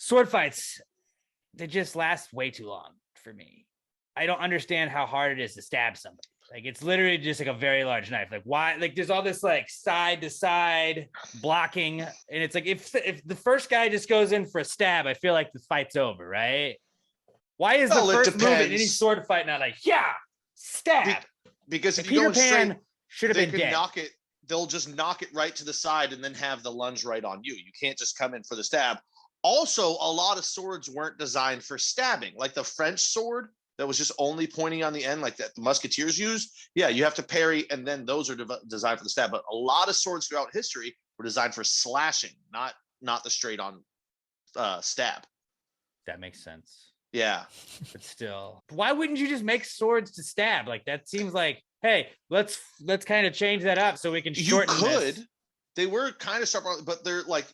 sword fights, they just last way too long for me. I don't understand how hard it is to stab somebody. Like, it's literally just like a very large knife. Like, why? Like, there's all this like side to side blocking, and it's like if the first guy just goes in for a stab, I feel like the fight's over, right? Why is the first move in any sword fight not like, yeah, stab? Because if Peter Pan should have been dead. Knock it. They'll just knock it right to the side and then have the lunge right on you. You can't just come in for the stab. Also, a lot of swords weren't designed for stabbing, like the French sword that was just only pointing on the end, like that the musketeers used. Yeah, you have to parry, and then those are designed for the stab. But a lot of swords throughout history were designed for slashing, not the straight on stab. That makes sense. Yeah, but still, why wouldn't you just make swords to stab? Like, that seems like, hey, let's kind of change that up so we can shorten. You could. This. They were kind of sharp, but they're like,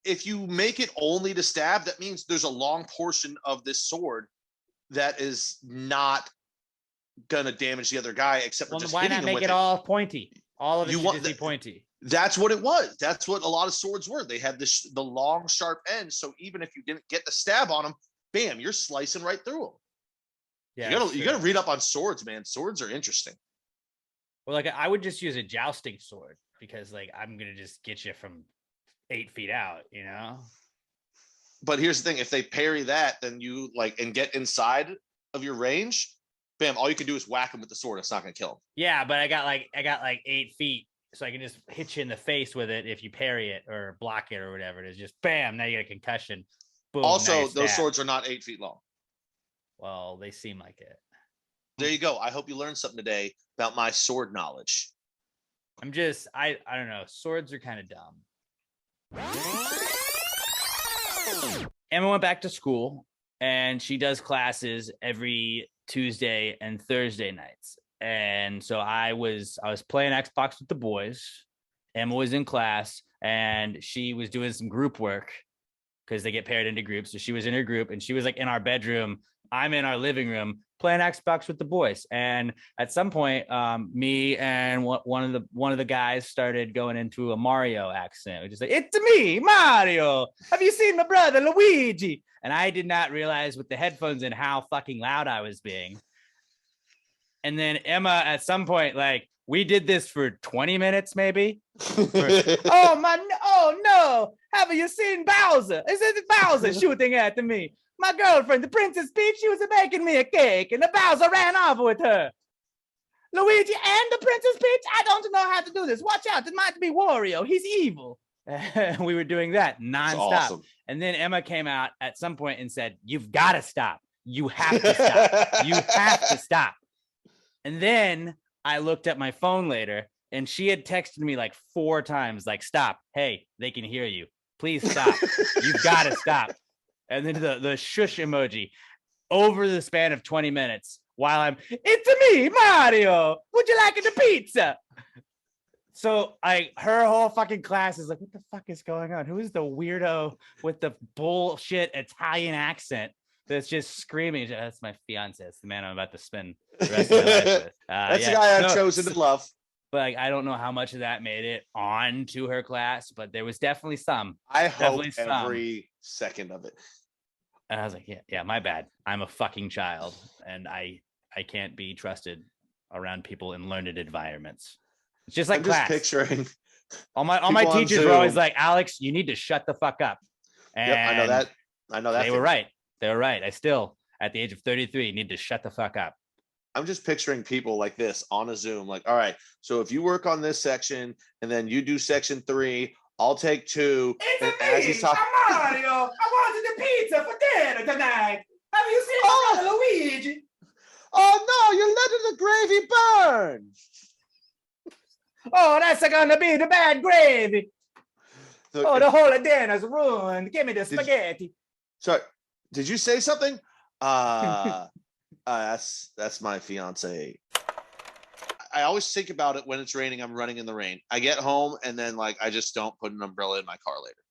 if you make it only to stab, that means there's a long portion of this sword that is not gonna damage the other guy, except for just why hitting not him make it all pointy? All of it should be pointy. That's what it was. That's what a lot of swords were. They had the long, sharp end. So even if you didn't get the stab on them, bam, you're slicing right through them. Yeah, you gotta read up on swords, man. Swords are interesting. Well, like, I would just use a jousting sword because, like, I'm gonna just get you from 8 feet out, you know. But here's the thing: if they parry that, then you and get inside of your range, bam! All you can do is whack him with the sword. It's not gonna kill him. Yeah, but I got like 8 feet, so I can just hit you in the face with it if you parry it or block it or whatever it is. Just bam! Now you get a concussion. Boom. Also, those swords are not 8 feet long. Well, they seem like it. There you go. I hope you learned something today about my sword knowledge. I don't know. Swords are kind of dumb. Emma went back to school, and she does classes every Tuesday and Thursday nights. And so I was playing Xbox with the boys. Emma was in class, and she was doing some group work because they get paired into groups. So she was in her group, and she was like in our bedroom. I'm in our living room playing Xbox with the boys. And at some point, me and one of the guys started going into a Mario accent. We just like, "It's me, Mario. Have you seen my brother Luigi?" And I did not realize with the headphones in how fucking loud I was being. And then Emma, at some point, like, we did this for 20 minutes, maybe. Oh no! Have you seen Bowser? Is it Bowser shooting at me? My girlfriend, the Princess Peach, she was making me a cake, and the Bowser ran off with her. Luigi and the Princess Peach, I don't know how to do this. Watch out, it might be Wario. He's evil. We were doing that nonstop. Awesome. And then Emma came out at some point and said, "You've got to stop. You have to stop. You have to stop." And then I looked at my phone later, and she had texted me like 4 times, like, "Stop. Hey, they can hear you. Please stop. You've got to stop." And then the shush emoji over the span of 20 minutes while "It's me, Mario. Would you like the pizza?" So her whole fucking class is like, "What the fuck is going on? Who is the weirdo with the bullshit Italian accent that's just screaming?" That's my fiance. It's the man I'm about to spend the rest of my life with. That's the guy I've chosen to love. But I don't know how much of that made it on to her class, but there was definitely some. I hope every second of it. And I was like, yeah, my bad. I'm a fucking child, and I can't be trusted around people in learned environments. It's just like class. Just picturing all my teachers were always like, "Alex, you need to shut the fuck up." And yep, I know that. They were right. I still, at the age of 33, need to shut the fuck up. I'm just picturing people like this on a Zoom, like, "All right, so if you work on this section and then you do section 3, I'll take 2. It's me, Mario. I wanted the pizza for dinner tonight. Have you seen my brother Luigi?" "Oh no, you're letting the gravy burn." "Oh, that's gonna be the bad gravy. The whole dinner's ruined. Give me the spaghetti." Sorry, did you say something? That's my fiance. I always think about it when it's raining. I'm running in the rain. I get home and then I just don't put an umbrella in my car later.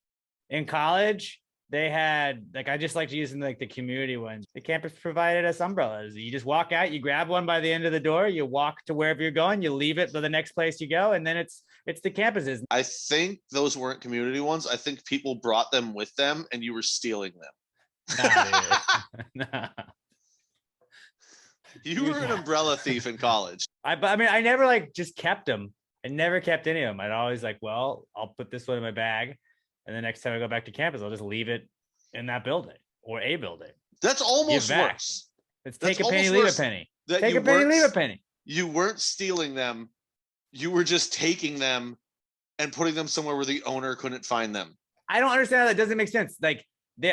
In college, they had like I just liked using like the community ones. The campus provided us umbrellas. You just walk out, you grab one by the end of the door, you walk to wherever you're going, you leave it to the next place you go, and then it's the campuses. I think those weren't community ones. I think people brought them with them and you were stealing them. Nah, dude. Nah. You were an umbrella thief in college. I mean, I never like just kept them. I never kept any of them. I'd always like, well, I'll put this one in my bag, and the next time I go back to campus, I'll just leave it in that building or a building. That's almost worse. It's take a penny, leave a penny. Take a penny, leave a penny. You weren't stealing them. You were just taking them and putting them somewhere where the owner couldn't find them. I don't understand how that doesn't make sense. Like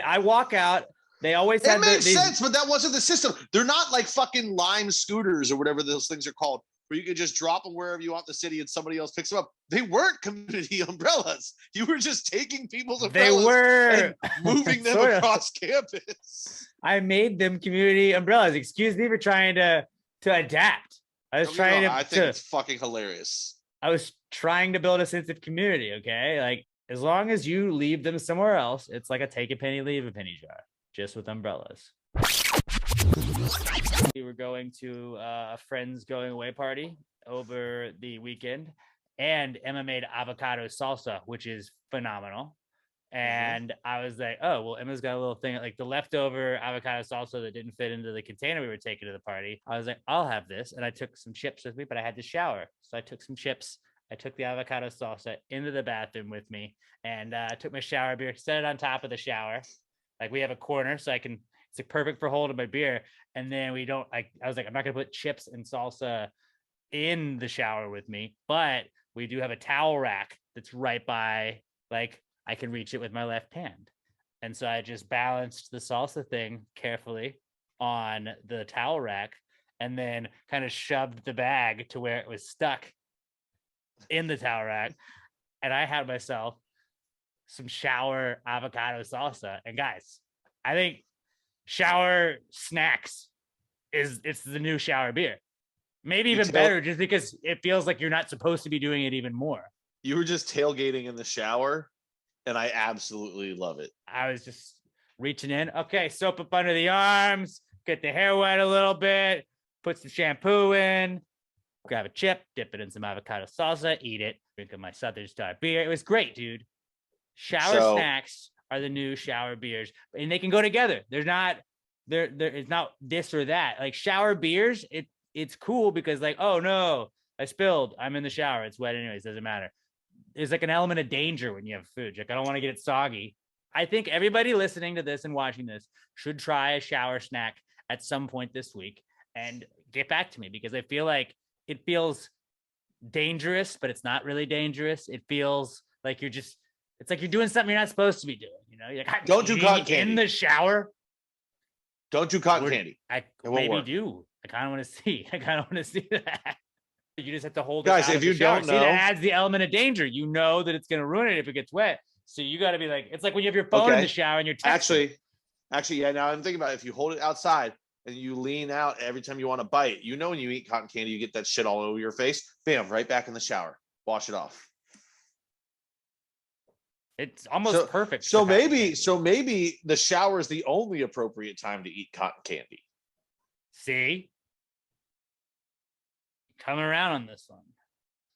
I walk out, they always had it makes sense, but that wasn't the system. They're not like fucking Lime scooters or whatever those things are called, where you could just drop them wherever you want in the city and somebody else picks them up. They weren't community umbrellas. You were just taking people's umbrellas they were and moving them across campus. I made them community umbrellas. Excuse me for trying to adapt. I think it's fucking hilarious. I was trying to build a sense of community. Okay, like as long as you leave them somewhere else, it's like a take a penny, leave a penny jar, just with umbrellas. We were going to a friend's going away party over the weekend, and Emma made avocado salsa, which is phenomenal. And I was like, oh, well, Emma's got a little thing, like the leftover avocado salsa that didn't fit into the container we were taking to the party. I was like, I'll have this. And I took some chips with me, but I had to shower. So I took some chips. I took the avocado salsa into the bathroom with me, and I took my shower beer, set it on top of the shower. Like we have a corner, so it's like perfect for holding my beer. And then I was like, I'm not going to put chips and salsa in the shower with me, but we do have a towel rack that's right by, like, I can reach it with my left hand. And so I just balanced the salsa thing carefully on the towel rack and then kind of shoved the bag to where it was stuck in the towel rack. And I had myself some shower avocado salsa. And guys, I think shower snacks it's the new shower beer. Maybe even better, just because it feels like you're not supposed to be doing it even more. You were just tailgating in the shower, and I absolutely love it. I was just reaching in. Okay, soap up under the arms, get the hair wet a little bit, put some shampoo in, grab a chip, dip it in some avocado salsa, eat it, drink my Southern Star beer. It was great, dude. Shower snacks are the new shower beers, and they can go together. It's not this or that. Like shower beers, it's cool because like, oh no, I spilled. I'm in the shower. It's wet anyways. Doesn't matter. There's like an element of danger when you have food. Like I don't want to get it soggy. I think everybody listening to this and watching this should try a shower snack at some point this week and get back to me, because I feel like it feels dangerous, but it's not really dangerous. It feels like it's like you're doing something you're not supposed to be doing. You know, you're like, don't do cotton candy in the shower. Don't do cotton candy. I maybe do. I kind of want to see. that. You just have to hold it guys. out If you don't know, it adds the element of danger. You know that it's going to ruin it if it gets wet. So you got to be like, it's like when you have your phone in the shower and you're texting. Actually, yeah. Now I'm thinking about it. If you hold it outside and you lean out every time you want to bite, you know, when you eat cotton candy, you get that shit all over your face. Bam! Right back in the shower. Wash it off. It's almost perfect. So maybe the shower is the only appropriate time to eat cotton candy. See? Coming around on this one.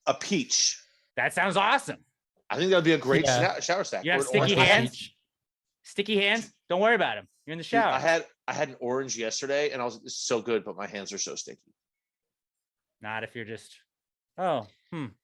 A peach. That sounds awesome. I think that would be a great shower snack. You have sticky hands? Sticky hands? Don't worry about them. You're in the shower. Dude, I had an orange yesterday and it's so good, but my hands are so sticky. Not if you're just, now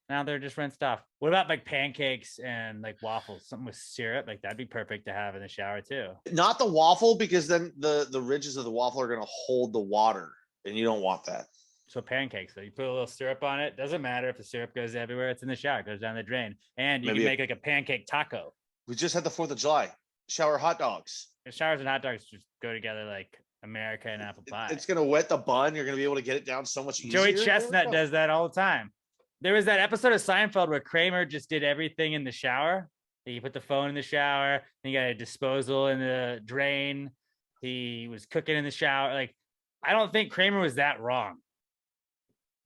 they're just rinsed off. What about like pancakes and like waffles? Something with syrup? Like that'd be perfect to have in the shower too. Not the waffle, because then the ridges of the waffle are going to hold the water and you don't want that. So pancakes, so you put a little syrup on it. Doesn't matter if the syrup goes everywhere. It's in the shower. It goes down the drain. And you can make like a pancake taco. We just had the 4th of July. Shower hot dogs. Showers and hot dogs just go together like America and apple pie. It's going to wet the bun. You're going to be able to get it down so much easier. Joey Chestnut does that all the time. There was that episode of Seinfeld where Kramer just did everything in the shower. He put the phone in the shower. He got a disposal in the drain. He was cooking in the shower. Like, I don't think Kramer was that wrong.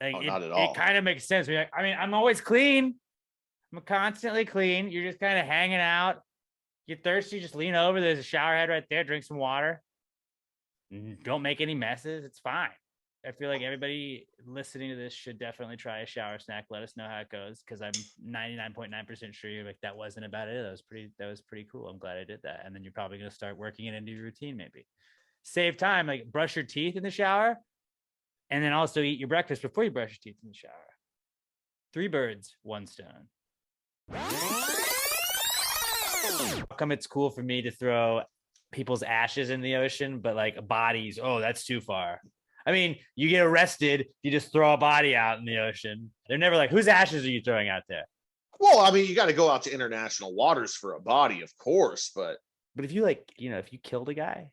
Like, not at all. It kind of makes sense. I'm always clean. I'm constantly clean. You're just kind of hanging out. Get thirsty, just lean over. There's a shower head right there. Drink some water. Don't make any messes. It's fine. I feel like everybody listening to this should definitely try a shower snack. Let us know how it goes, because I'm 99.9% sure you're like, that wasn't about it. That was pretty cool. I'm glad I did that. And then you're probably going to start working it into your routine, maybe. Save time, like brush your teeth in the shower, and then also eat your breakfast before you brush your teeth in the shower. 3 birds, 1 stone. How come it's cool for me to throw people's ashes in the ocean, but like bodies, oh, that's too far? I mean, you get arrested, you just throw a body out in the ocean. They're never like, whose ashes are you throwing out there? Well, I mean, you got to go out to international waters for a body, of course, but if you like, if you killed a guy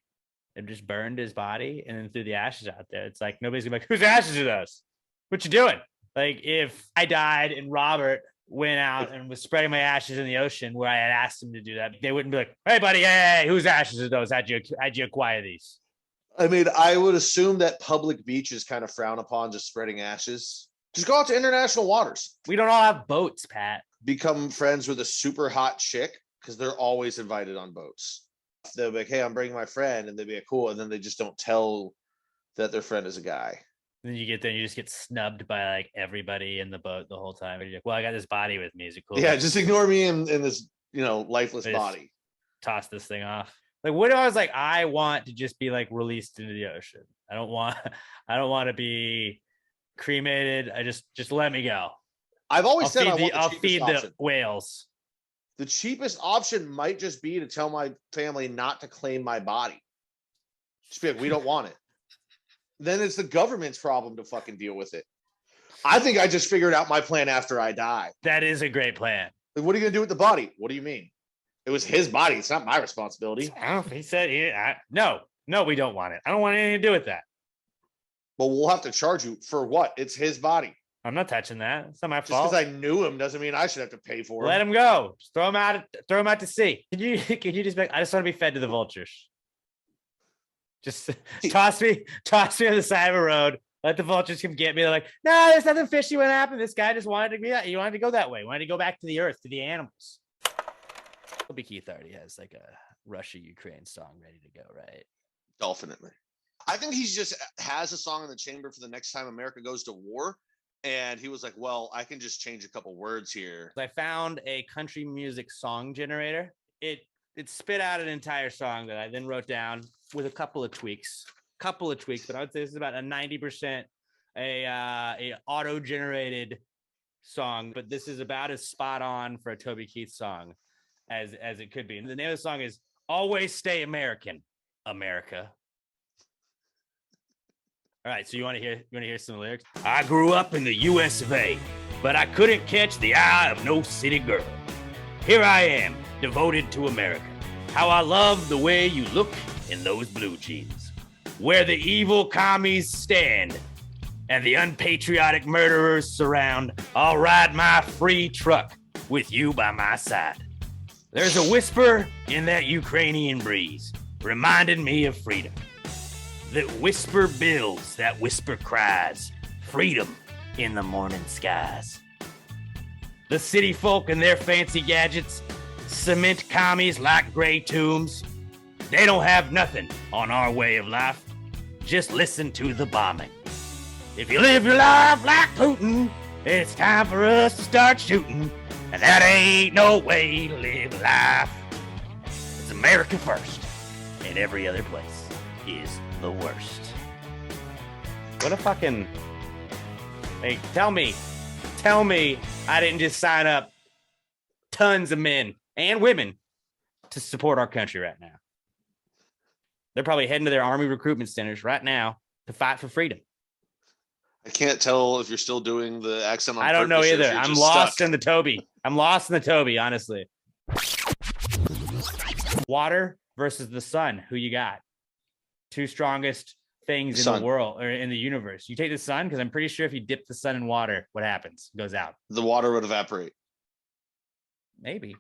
and just burned his body and then threw the ashes out there, it's like, nobody's gonna be like, whose ashes are those? What you doing? Like, if I died and Robert went out and was spreading my ashes in the ocean where I had asked him to do that, they wouldn't be like, hey buddy, hey, whose ashes are those? How'd you acquire these? I mean, I would assume that public beaches kind of frown upon just spreading ashes. Just go out to international waters. We don't all have boats, Pat. Become friends with a super hot chick, because they're always invited on boats. They'll be like, hey, I'm bringing my friend, and they'll be like, cool, and then they just don't tell that their friend is a guy. And then you get there and you just get snubbed by like everybody in the boat the whole time. And you're like, well, I got this body with me. Is it cool? Yeah, just ignore me in this, lifeless body. Toss this thing off. Like, what if I was like, I want to just be like released into the ocean. I don't want to be cremated. I just let me go. I've always said I'll feed the whales. The cheapest option might just be to tell my family not to claim my body. Just be like, we don't want it. Then it's the government's problem to fucking deal with it. I think I just figured out my plan after I die. That is a great plan. Like, what are you gonna do with the body? What do you mean? It was his body. It's not my responsibility. He said, no, we don't want it. I don't want anything to do with that. But we'll have to charge you for what? It's his body. I'm not touching that. It's not my Just fault. because I knew him doesn't mean I should have to pay for him. Let him go. Just throw him out to sea. Can you just be like, I just want to be fed to the vultures. Just toss me on the side of a road. Let the vultures come get me. They're like, no, there's nothing fishy. What happened? This guy just wanted to be that. He wanted to go that way. He wanted to go back to the earth, to the animals. Toby Keith already has like a Russia-Ukraine song ready to go, right? Definitely. I think he just has a song in the chamber for the next time America goes to war. And he was like, well, I can just change a couple words here. I found a country music song generator. It spit out an entire song that I then wrote down with a couple of tweaks, but I would say this is about a 90% a auto-generated song, but this is about as spot on for a Toby Keith song as it could be. And the name of the song is Always Stay American, America. All right, so you want to hear some lyrics? I grew up in the US of A, but I couldn't catch the eye of no city girl. Here I am, devoted to America. How I love the way you look in those blue jeans. Where the evil commies stand and the unpatriotic murderers surround, I'll ride my free truck with you by my side. There's a whisper in that Ukrainian breeze, reminding me of freedom. That whisper builds, that whisper cries, freedom in the morning skies. The city folk and their fancy gadgets cement commies like gray tombs. They don't have nothing on our way of life. Just listen to the bombing. If you live your life like Putin, it's time for us to start shooting. And that ain't no way to live life. It's America first, and every other place is the worst. What a fucking... Hey, tell me I didn't just sign up tons of men and women to support our country right now. They're probably heading to their army recruitment centers right now to fight for freedom. I can't tell if you're still doing the accent on I don't know purpose, either. I'm lost in the Toby. Honestly. Water versus the sun. Who you got? Two strongest things in the world or in the universe. You take the sun, because I'm pretty sure if you dip the sun in water, what happens? It goes out. The water would evaporate. Maybe.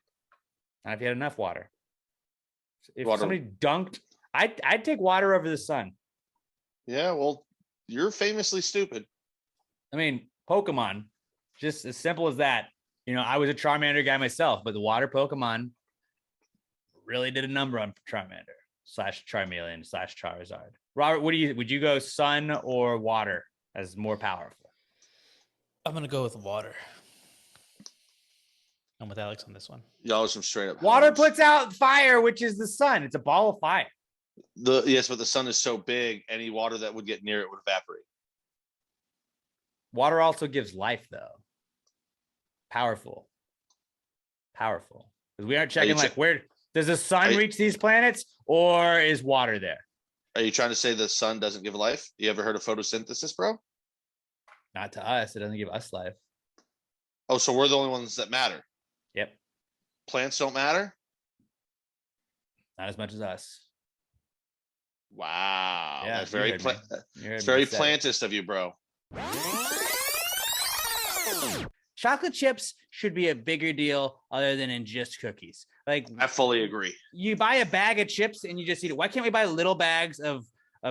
Not if you had enough water. If Water. somebody dunked, I'd take water over the sun. Yeah, well, you're famously stupid. I mean, Pokemon, just as simple as that. I was a Charmander guy myself, but the water Pokemon really did a number on Charmander / Charmeleon / Charizard. Robert, would you go sun or water as more powerful? I'm gonna go with water. I'm with Alex on this one. Y'all are some straight up. Water hoes. puts out fire, which is the sun. It's a ball of fire. Yes, but the sun is so big, any water that would get near it would evaporate. Water also gives life, though. Powerful. Because we aren't checking like where does the sun reach these planets, or is water there? Are you trying to say the sun doesn't give life? You ever heard of photosynthesis, bro? Not to us. It doesn't give us life. Oh, so we're the only ones that matter. Yep. Plants don't matter? Not as much as us. Wow. Yeah, That's very it's very plantist of you, bro. Chocolate chips should be a bigger deal other than in just cookies. Like, I fully agree. you buy a bag of chips and you just eat it. Why can't we buy little bags of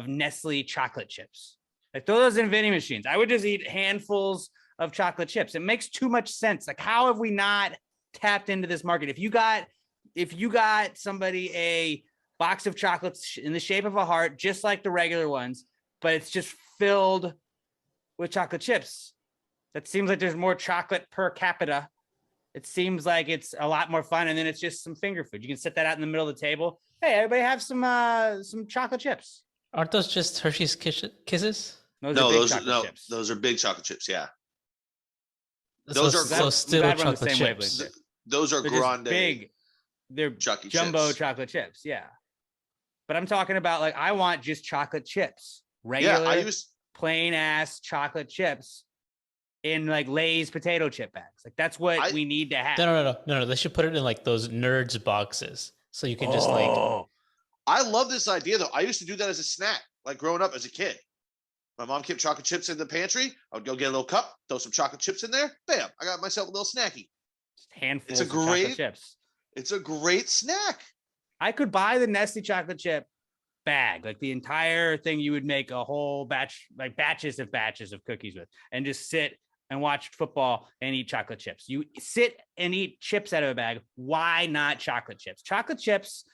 Nestle chocolate chips? Like, throw those in vending machines. I would just eat handfuls of chocolate chips. It makes too much sense. Like, how have we not tapped into this market? If you got somebody a box of chocolates in the shape of a heart, just like the regular ones, but it's just filled with chocolate chips, that seems like there's more chocolate per capita. It seems like it's a lot more fun, and then it's just some finger food. You can set that out in the middle of the table. Hey, everybody, have some chocolate chips. Aren't those just Hershey's Kisses? Those are big chocolate chips. Yeah, those are still chocolate chips. Those are grande. Big. They're Chucky jumbo chips. chocolate chips. Yeah, but I'm talking about, like, I want just chocolate chips, regular, plain ass chocolate chips in like Lay's potato chip bags. Like, that's what we need to have. No. They should put it in like those Nerds boxes, so you can just like. I love this idea though. I used to do that as a snack, like growing up as a kid. My mom kept chocolate chips in the pantry. I would go get a little cup, throw some chocolate chips in there. Bam! I got myself a little snacky. Just handfuls of chocolate chips. It's a great snack. I could buy the Nestle chocolate chip bag, like the entire thing. You would make a whole batch, like batches of cookies with, and just sit and watch football and eat chocolate chips. You sit and eat chips out of a bag. Why not chocolate chips? Chocolate chips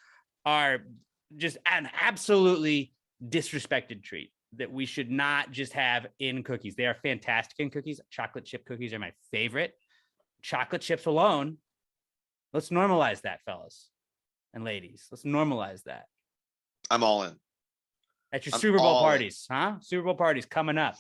are just an absolutely disrespected treat that we should not just have in cookies. They are fantastic in cookies. Chocolate chip cookies are my favorite. Chocolate chips alone. Let's normalize that, fellas and ladies. Let's normalize that. I'm all in. At your Super Bowl parties, huh? Super Bowl parties coming up.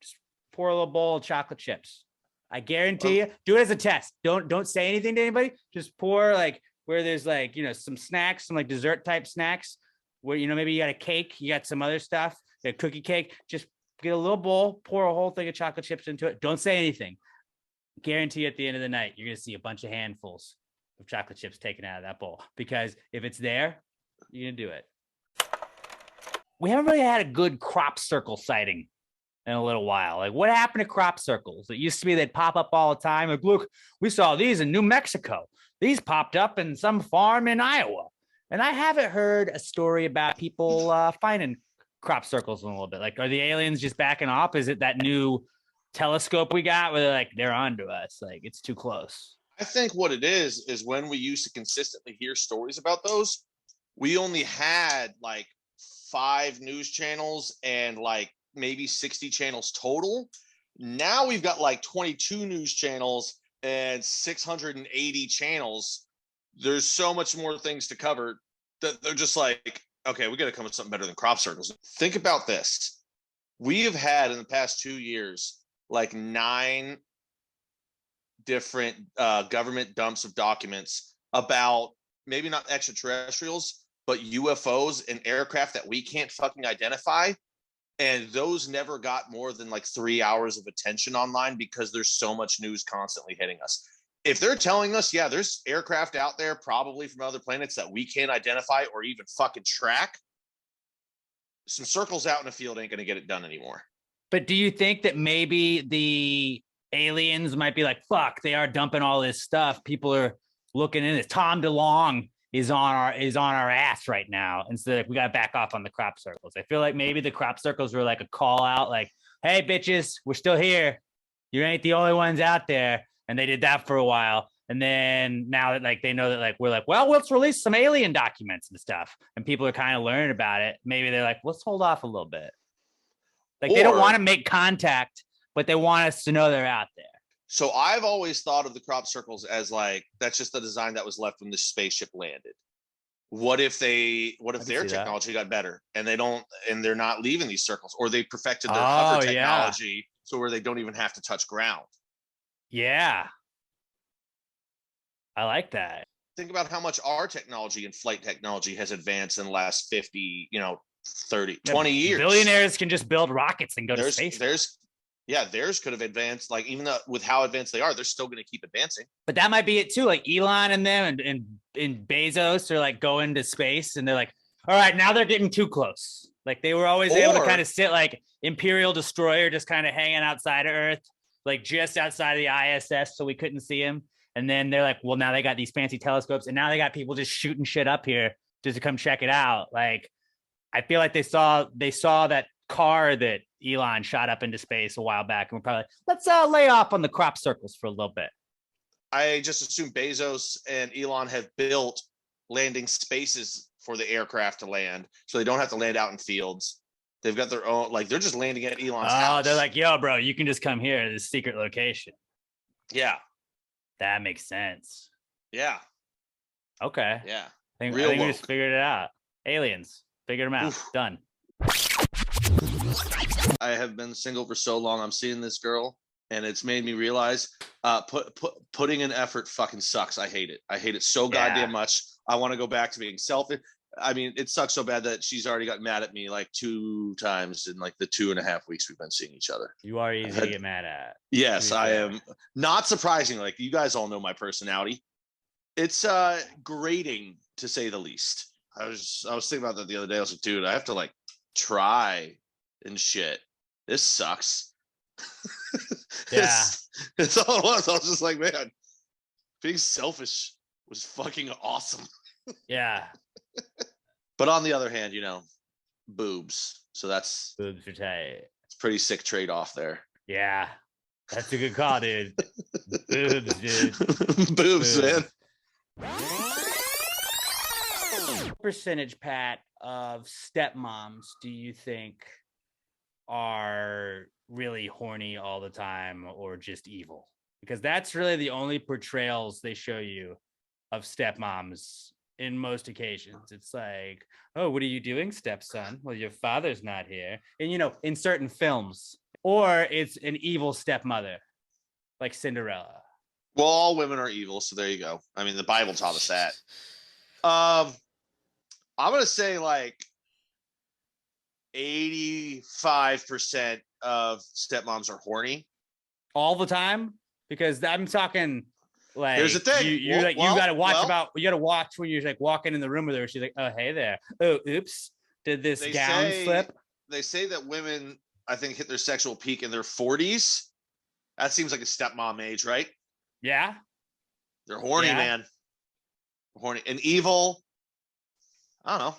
Just pour a little bowl of chocolate chips. I guarantee you, do it as a test. Don't say anything to anybody. Just pour, like, where there's like, some snacks, some like dessert type snacks, where, maybe you got a cake, you got some other stuff, a cookie cake. Just get a little bowl, pour a whole thing of chocolate chips into it. Don't say anything. Guarantee you, at the end of the night, you're going to see a bunch of handfuls of chocolate chips taken out of that bowl, because if it's there, you're going to do it. We haven't really had a good crop circle sighting in a little while. Like, what happened to crop circles? It used to be they'd pop up all the time. Like, look, we saw these in New Mexico. These popped up in some farm in Iowa. And I haven't heard a story about people finding crop circles in a little bit. Like, are the aliens just backing off? Is it that new telescope we got where they're onto us? Like, it's too close. I think what it is when we used to consistently hear stories about those, we only had like 5 news channels and like maybe 60 channels total. Now we've got like 22 news channels and 680 channels. There's so much more things to cover that they're just like, okay, we got to come with something better than crop circles. Think about this. We have had in the past 2 years, like 9 different government dumps of documents about maybe not extraterrestrials, but UFOs and aircraft that we can't fucking identify. And those never got more than like 3 hours of attention online because there's so much news constantly hitting us. If they're telling us, yeah, there's aircraft out there probably from other planets that we can't identify or even fucking track, some circles out in the field ain't going to get it done anymore. But do you think that maybe the aliens might be like, fuck, they are dumping all this stuff. People are looking in it. Tom DeLonge is on our ass right now. And so like, we got to back off on the crop circles. I feel like maybe the crop circles were like a call out, like, hey, bitches, we're still here. You ain't the only ones out there. And they did that for a while. And then now that like they know that like we're like, well, let's release some alien documents and stuff, and people are kind of learning about it. Maybe they're like, let's hold off a little bit. Like they don't want to make contact, but they want us to know they're out there. So I've always thought of the crop circles as like that's just the design that was left when the spaceship landed. What if their technology got better and they're not leaving these circles, or they perfected their hover technology so where they don't even have to touch ground? Yeah. I like that. Think about how much our technology and flight technology has advanced in the last 50, 30, 20 years. Billionaires can just build rockets and go to space. Theirs could have advanced, like even with how advanced they are, they're still going to keep advancing. But that might be it too. Like Elon and them and Bezos are like going to space and they're like, all right, now they're getting too close. Like they were always able to kind of sit like Imperial Destroyer, just kind of hanging outside of Earth, like just outside of the ISS, so we couldn't see him. And then they're like, well, now they got these fancy telescopes and now they got people just shooting shit up here just to come check it out. Like, I feel like they saw that car that Elon shot up into space a while back. And we're probably like, let's lay off on the crop circles for a little bit. I just assume Bezos and Elon have built landing spaces for the aircraft to land. So they don't have to land out in fields. They've got their own, like they're just landing at Elon's house. They're like, yo, bro, you can just come here to this secret location. Yeah. That makes sense. Yeah. Okay. Yeah. I think we just figured it out. Aliens. Figured them out. Oof. Done. I have been single for so long. I'm seeing this girl, and it's made me realize putting in effort fucking sucks. I hate it. I hate it so goddamn much. I want to go back to being selfish. I mean, it sucks so bad that she's already got mad at me like 2 times in like the 2.5 weeks we've been seeing each other. You are easy to get mad at. Yes, I am. Not surprising. Like you guys all know my personality. It's grating to say the least. I was thinking about that the other day. I was like, dude, I have to like try and shit. This sucks. Yeah. It's all it was. I was just like, man, being selfish was fucking awesome. Yeah. But on the other hand, boobs. So boobs are tight. It's pretty sick trade-off there. Yeah. That's a good call, dude. Boobs, dude. Boobs, man. Percentage, Pat, of stepmoms do you think are really horny all the time or just evil? Because that's really the only portrayals they show you of stepmoms in most occasions. It's like, oh, what are you doing, stepson? Well, your father's not here. And, in certain films. Or it's an evil stepmother, like Cinderella. Well, all women are evil, so there you go. I mean, the Bible taught us that. I'm going to say like 85% of stepmoms are horny. All the time? Because I'm talking like, here's the thing. You got to watch when you're like walking in the room with her. She's like, oh, hey there. Oh, oops. Did this gown slip? They say that women, I think, hit their sexual peak in their 40s. That seems like a stepmom age, right? Yeah. They're horny, man. Horny and evil. I don't know.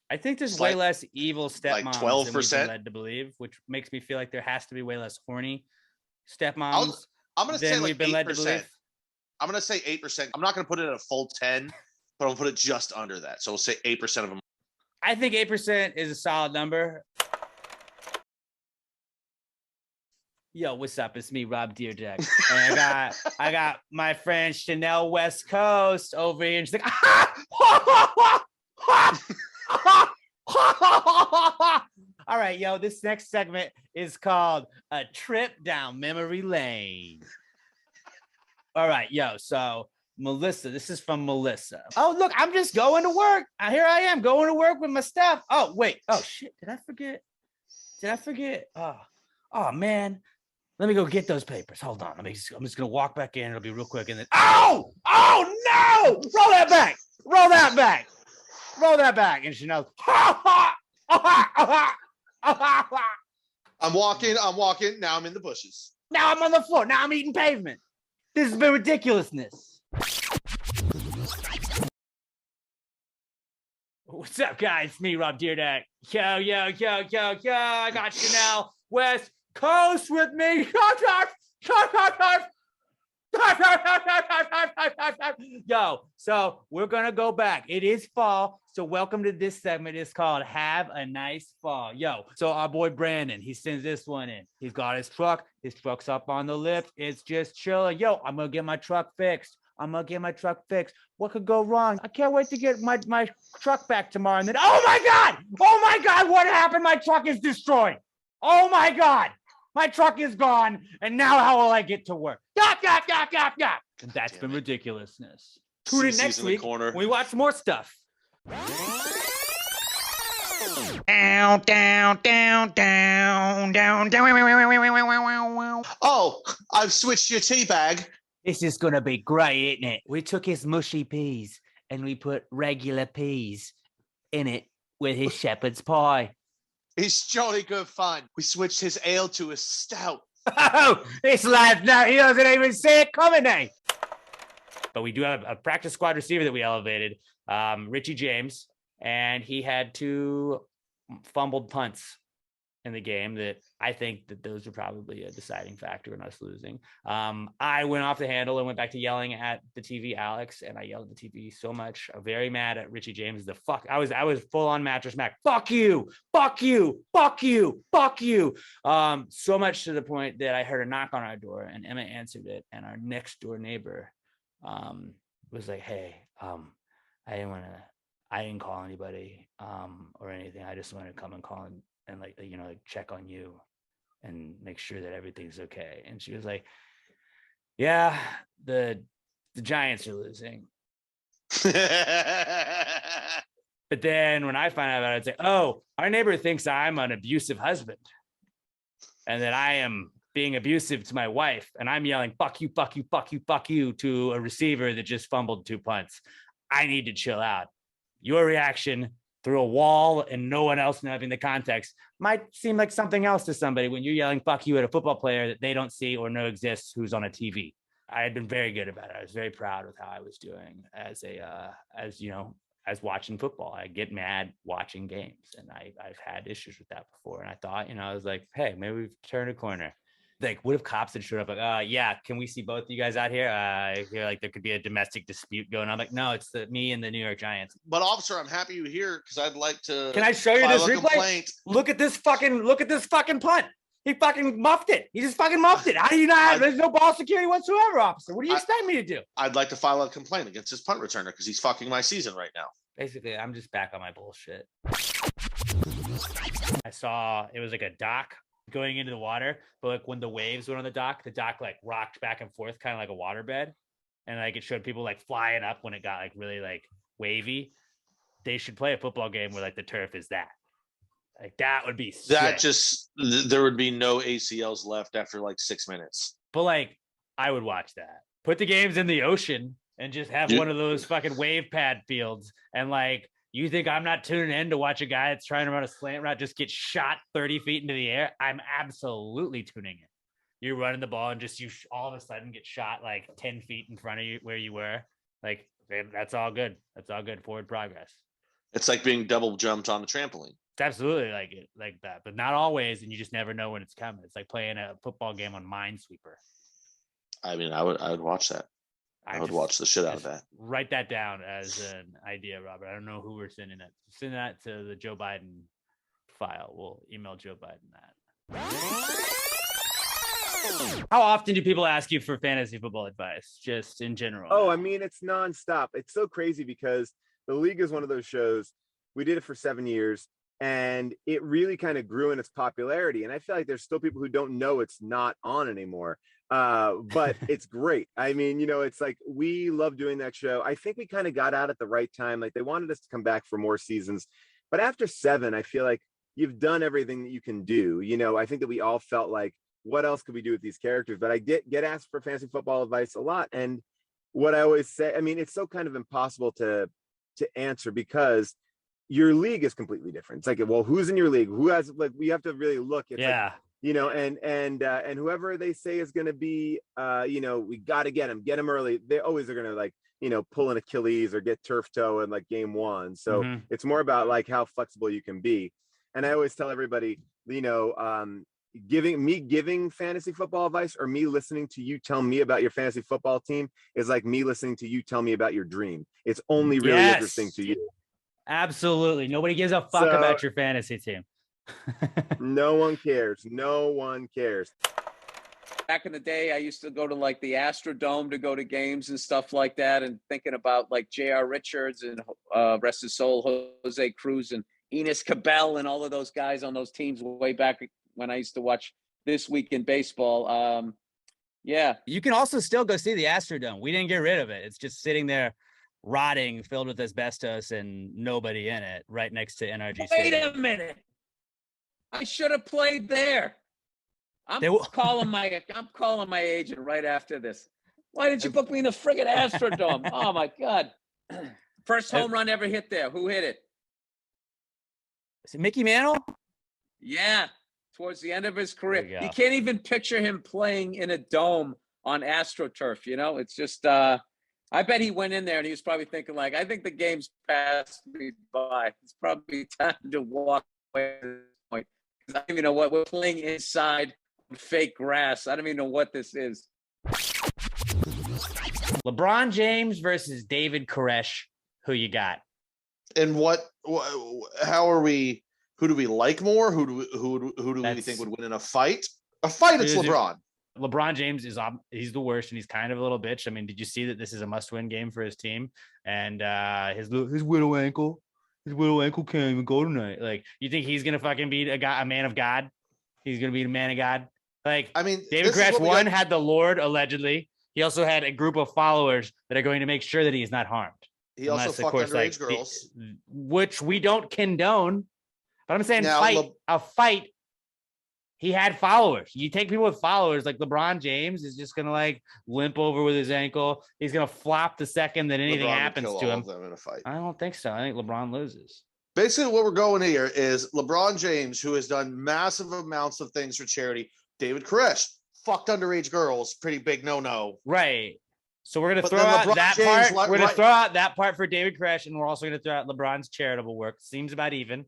I think there's way less evil stepmoms like 12%. than we've been led to believe, which makes me feel like there has to be way less horny stepmoms. I'm going to say like 8%. I'm going to say 8%. I'm not going to put it at a full 10, but I'll put it just under that. So we'll say 8% of them. I think 8% is a solid number. Yo, what's up? It's me, Rob Deerdeck. And I got my friend Chanel West Coast over here. And she's like, all right, yo, this next segment is called A Trip Down Memory Lane. All right, yo, so Melissa, this is from Melissa. Oh, look, I'm just going to work. Here I am going to work with my stuff. Oh, wait. Oh, shit. Did I forget? Oh, man. Let me go get those papers. Hold on. I'm just going to walk back in. It'll be real quick. And then, oh, no. Roll that back. And she knows. I'm walking. Now I'm in the bushes. Now I'm on the floor. Now I'm eating pavement. This has been ridiculousness. What's up, guys? It's me, Rob Deerdeck. Yo. I got Chanel West Coast with me. Yo, so we're gonna go back. It is fall, so welcome to this segment. It's called "Have a Nice Fall." Yo, so our boy Brandon, he sends this one in. He's got his truck. His truck's up on the lift. It's just chilling. Yo, I'm gonna get my truck fixed. What could go wrong? I can't wait to get my truck back tomorrow. And then, oh my God, what happened? My truck is destroyed. Oh my God, my truck is gone. And now how will I get to work? Yop. And that's been ridiculousness. Tune in next week when we watch more stuff. Down. Oh, I've switched your tea bag. This is gonna be great, isn't it? We took his mushy peas and we put regular peas in it with his shepherd's pie. It's jolly good fun. We switched his ale to a stout. Oh, this lad, no, he doesn't even see it coming, eh? But we do have a practice squad receiver that we elevated, Richie James, and he had 2 fumbled punts in the game that I think that those are probably a deciding factor in us losing. I went off the handle and went back to yelling at the TV, Alex, and I yelled at the TV so much. I'm very mad at Richie James. I was full on Mattress Mac. Fuck you. So much to the point that I heard a knock on our door and Emma answered it. And our next door neighbor was like, hey, I didn't call anybody or anything. I just wanted to come and call and like check on you and make sure that everything's okay. And she was like, yeah, the Giants are losing. But then when I find out about it, I'd say, oh, our neighbor thinks I'm an abusive husband and that I am being abusive to my wife. And I'm yelling, fuck you to a receiver that just fumbled 2 punts. I need to chill out. Your reaction through a wall and no one else having the context might seem like something else to somebody when you're yelling fuck you at a football player that they don't see or know exists who's on a TV. I had been very good about it. I was very proud with how I was doing as watching football. I get mad watching games and I've had issues with that before. And I thought, I was like, hey, maybe we've turned a corner. Like, what if cops had showed up? Like, yeah, can we see both of you guys out here? I feel like there could be a domestic dispute going on. Like, no, it's me and the New York Giants. But officer, I'm happy you're here because I'd like to. Can I show you this replay? Complaint. Look at this fucking punt. He fucking muffed it. He just fucking muffed it. How do you not? There's no ball security whatsoever, officer. What do you expect me to do? I'd like to file a complaint against his punt returner because he's fucking my season right now. Basically, I'm just back on my bullshit. I saw it was like a dock going into the water, but like when the waves went on the dock like rocked back and forth, kind of like a waterbed, and like it showed people like flying up when it got like really like wavy. They should play a football game where like the turf is that. Like that would be sick. There would be no ACLs left after like 6 minutes. But like I would watch that. Put the games in the ocean and just have one of those fucking wave pad fields and like. You think I'm not tuning in to watch a guy that's trying to run a slant route just get shot 30 feet into the air? I'm absolutely tuning in. You're running the ball and just you all of a sudden get shot like 10 feet in front of you where you were. Like, that's all good. That's all good. Forward progress. It's like being double jumped on a trampoline. It's absolutely like that, but not always. And you just never know when it's coming. It's like playing a football game on Minesweeper. I mean, I would watch that. I would watch the shit out of that. Write that down as an idea, Robert. I don't know who we're sending it. Send that to the Joe Biden file. We'll email Joe Biden that. How often do people ask you for fantasy football advice, just in general? Oh, I mean, it's nonstop. It's so crazy because The League is one of those shows. We did it for 7 years, and it really kind of grew in its popularity. And I feel like there's still people who don't know it's not on anymore. But it's great. I mean, it's like we love doing that show. I think we kind of got out at the right time. Like they wanted us to come back for more seasons. But after 7, I feel like you've done everything that you can do. I think that we all felt like, what else could we do with these characters? But I get asked for fantasy football advice a lot. And what I always say, I mean, it's so kind of impossible to answer because your league is completely different. It's like, well, who's in your league? Who has, like, we have to really look at, like, and whoever they say is going to be, we got to get them early. They always are going to, like, pull an Achilles or get turf toe in like game 1. So it's more about like how flexible you can be. And I always tell everybody, giving fantasy football advice or me listening to you tell me about your fantasy football team is like me listening to you tell me about your dream. It's only really interesting to you. Absolutely. Nobody gives a fuck So- about your fantasy team. No one cares. No one cares. Back in the day, I used to go to like the Astrodome to go to games and stuff like that, and thinking about like J.R. Richards and rest his soul, Jose Cruz and Enos Cabell and all of those guys on those teams way back when I used to watch This Week in Baseball. Yeah. You can also still go see the Astrodome. We didn't get rid of it. It's just sitting there rotting, filled with asbestos and nobody in it, right next to NRG Wait Stadium. a minute. I should have played there. I'm They will- calling my agent right after this. Why didn't you book me in the friggin' Astrodome? Oh my God. First home run ever hit there. Who hit it? Is it Mickey Mantle? Yeah. Towards the end of his career. There you go. You can't even picture him playing in a dome on AstroTurf, you know? It's just I bet he went in there and he was probably thinking like, I think the game's passed me by. It's probably time to walk away at this point. 'Cause I don't even know what we're playing inside fake grass. I don't even know what this is. LeBron James versus David Koresh. Who you got? And how are we? Who do we like more? Who do we That's- think would win in a fight? A fight, it's Who's it? LeBron. LeBron James he's the worst, and he's kind of a little bitch. I mean, did you see that this is a must-win game for his team? And his widow ankle can't even go tonight. Like, you think he's gonna fucking beat a man of God? He's gonna beat a man of God. Like, I mean, David this is Koresh what we one got- had the Lord allegedly. He also had a group of followers that are going to make sure that he is not harmed. He also Unless, of fucked course, underage like, girls. which we don't condone. But I'm saying Now, a fight. He had followers. You take people with followers like LeBron James is just gonna like limp over with his ankle. He's gonna flop the second that anything LeBron would happens kill to all him. of them in a fight. I don't think so. I think LeBron loses. Basically, what we're going here is LeBron James, who has done massive amounts of things for charity. David Koresh fucked underage girls, pretty big no. Right. So we're gonna But throw then out LeBron that James, part. We're gonna right- throw out that part for David Koresh, and we're also gonna throw out LeBron's charitable work. Seems about even.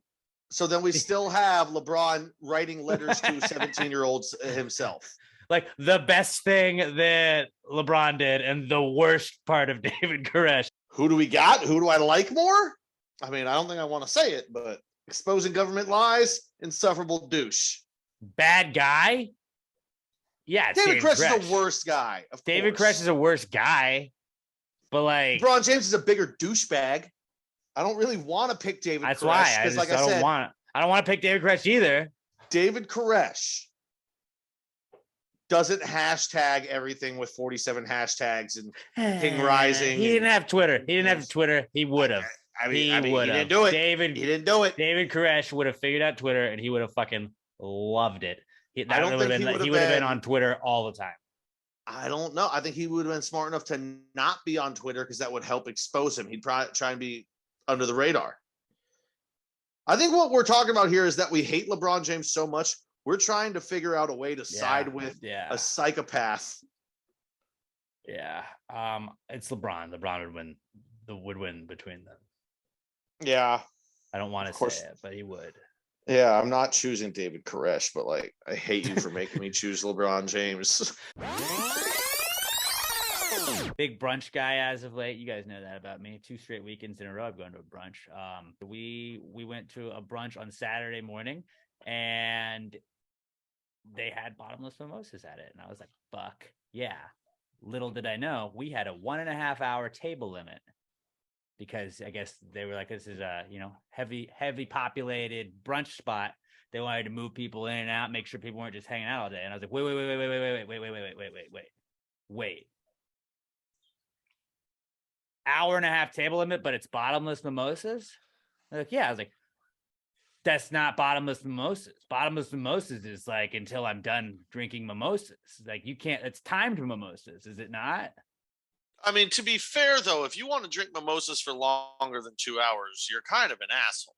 So then we still have LeBron writing letters to 17-year-olds himself. Like the best thing that LeBron did, and the worst part of David Koresh. Who do we got? Who do I like more? I mean, I don't think I want to say it, but exposing government lies, insufferable douche. Bad guy. Yeah, it's David Koresh is the worst guy. Of David course. Koresh is a worse guy, but like LeBron James is a bigger douchebag. I don't really want to pick David that's Koresh why I because, just like I said, I don't want to pick David Koresh either. David Koresh doesn't hashtag everything with 47 hashtags and King Rising. He didn't have Twitter. He didn't have Twitter. He would have. I mean, He he would have. didn't do it. David He didn't do it. David Koresh would have figured out Twitter, and he would have fucking loved it. He I don't would have think been. he would He have would have been been- on Twitter all the time. I don't know. I think he would have been smart enough to not be on Twitter because that would help expose him. He'd probably try and be under the radar. I think what we're talking about here is that we hate LeBron James so much, we're trying to figure out a way to side with Yeah. a psychopath. Yeah. It's LeBron. LeBron would win between them. Yeah. I don't want Of to course. say it, but he would. Yeah, I'm not choosing David Koresh, but like I hate you for making me choose LeBron James. Big brunch guy as of late. You guys know that about me. 2 straight weekends in a row I've gone to a brunch. We went to a brunch on Saturday morning, and they had bottomless mimosas at it. And I was like, fuck yeah. Little did I know, we had a 1.5 hour table limit because I guess they were like, this is a, heavy populated brunch spot. They wanted to move people in and out, make sure people weren't just hanging out all day. And I was like, wait. Hour and a half table limit, but it's bottomless mimosas? They're like, yeah. I was like, that's not bottomless mimosas. Bottomless mimosas is like until I'm done drinking mimosas. Like you can't, it's timed mimosas, is it not? I mean, to be fair, though, if you want to drink mimosas for longer than 2 hours, you're kind of an asshole.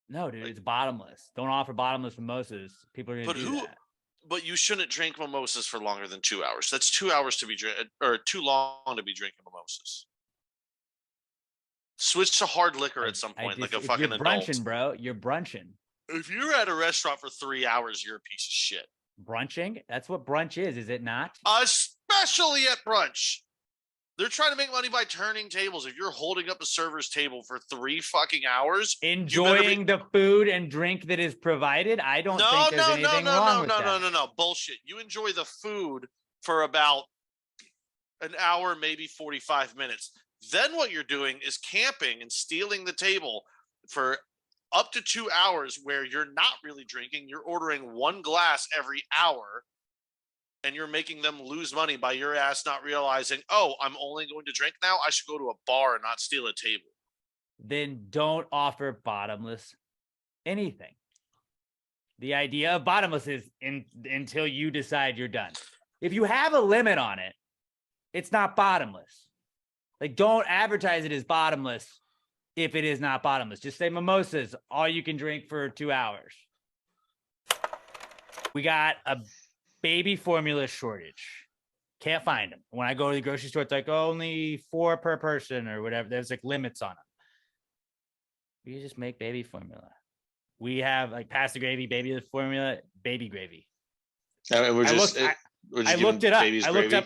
No, dude, it's bottomless. Don't offer bottomless mimosas. People are going to do that. But you shouldn't drink mimosas for longer than 2 hours. That's 2 hours to be or too long to be drinking mimosas. Switch to hard liquor at some point, like a if fucking you're adult. brunching, bro. You're brunching. If you're at a restaurant for 3 hours, you're a piece of shit. Brunching? That's what brunch is it not? Especially at brunch. They're trying to make money by turning tables. If you're holding up a server's table for 3 fucking hours, Enjoying the food and drink that is provided? I don't think there's anything wrong with that. no, bullshit. You enjoy the food for about an hour, maybe 45 minutes. Then what you're doing is camping and stealing the table for up to 2 hours where you're not really drinking. You're ordering 1 glass every hour. And you're making them lose money by your ass not realizing, oh, I'm only going to drink now. I should go to a bar and not steal a table. Then don't offer bottomless anything. The idea of bottomless is until you decide you're done. If you have a limit on it, it's not bottomless. Like, don't advertise it as bottomless if it is not bottomless. Just say mimosas, all you can drink for 2 hours. We got a baby formula shortage. Can't find them. When I go to the grocery store, it's like only 4 per person or whatever. There's like limits on them. We just make baby formula. We have like pasta gravy, baby formula, baby gravy. I mean, I looked it up. I looked up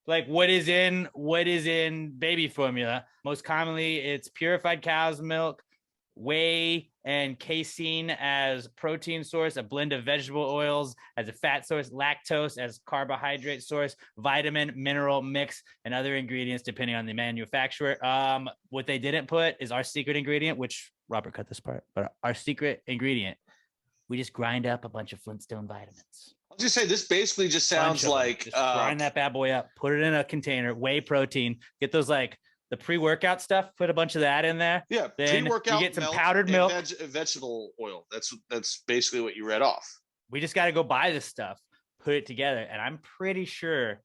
like what is in baby formula. Most commonly, it's purified cow's milk, whey, and casein as protein source, a blend of vegetable oils as a fat source, lactose as carbohydrate source, vitamin, mineral mix, and other ingredients depending on the manufacturer. What they didn't put is our secret ingredient, which Robert cut this part, but our secret ingredient, we just grind up a bunch of Flintstone vitamins. I'll just say this basically just sounds like just grind that bad boy up, put it in a container, whey protein, get those like the pre-workout stuff, put a bunch of that in there. Yeah, then pre-workout you get some powdered milk, vegetable oil. That's basically what you read off. We just got to go buy this stuff, put it together, and I'm pretty sure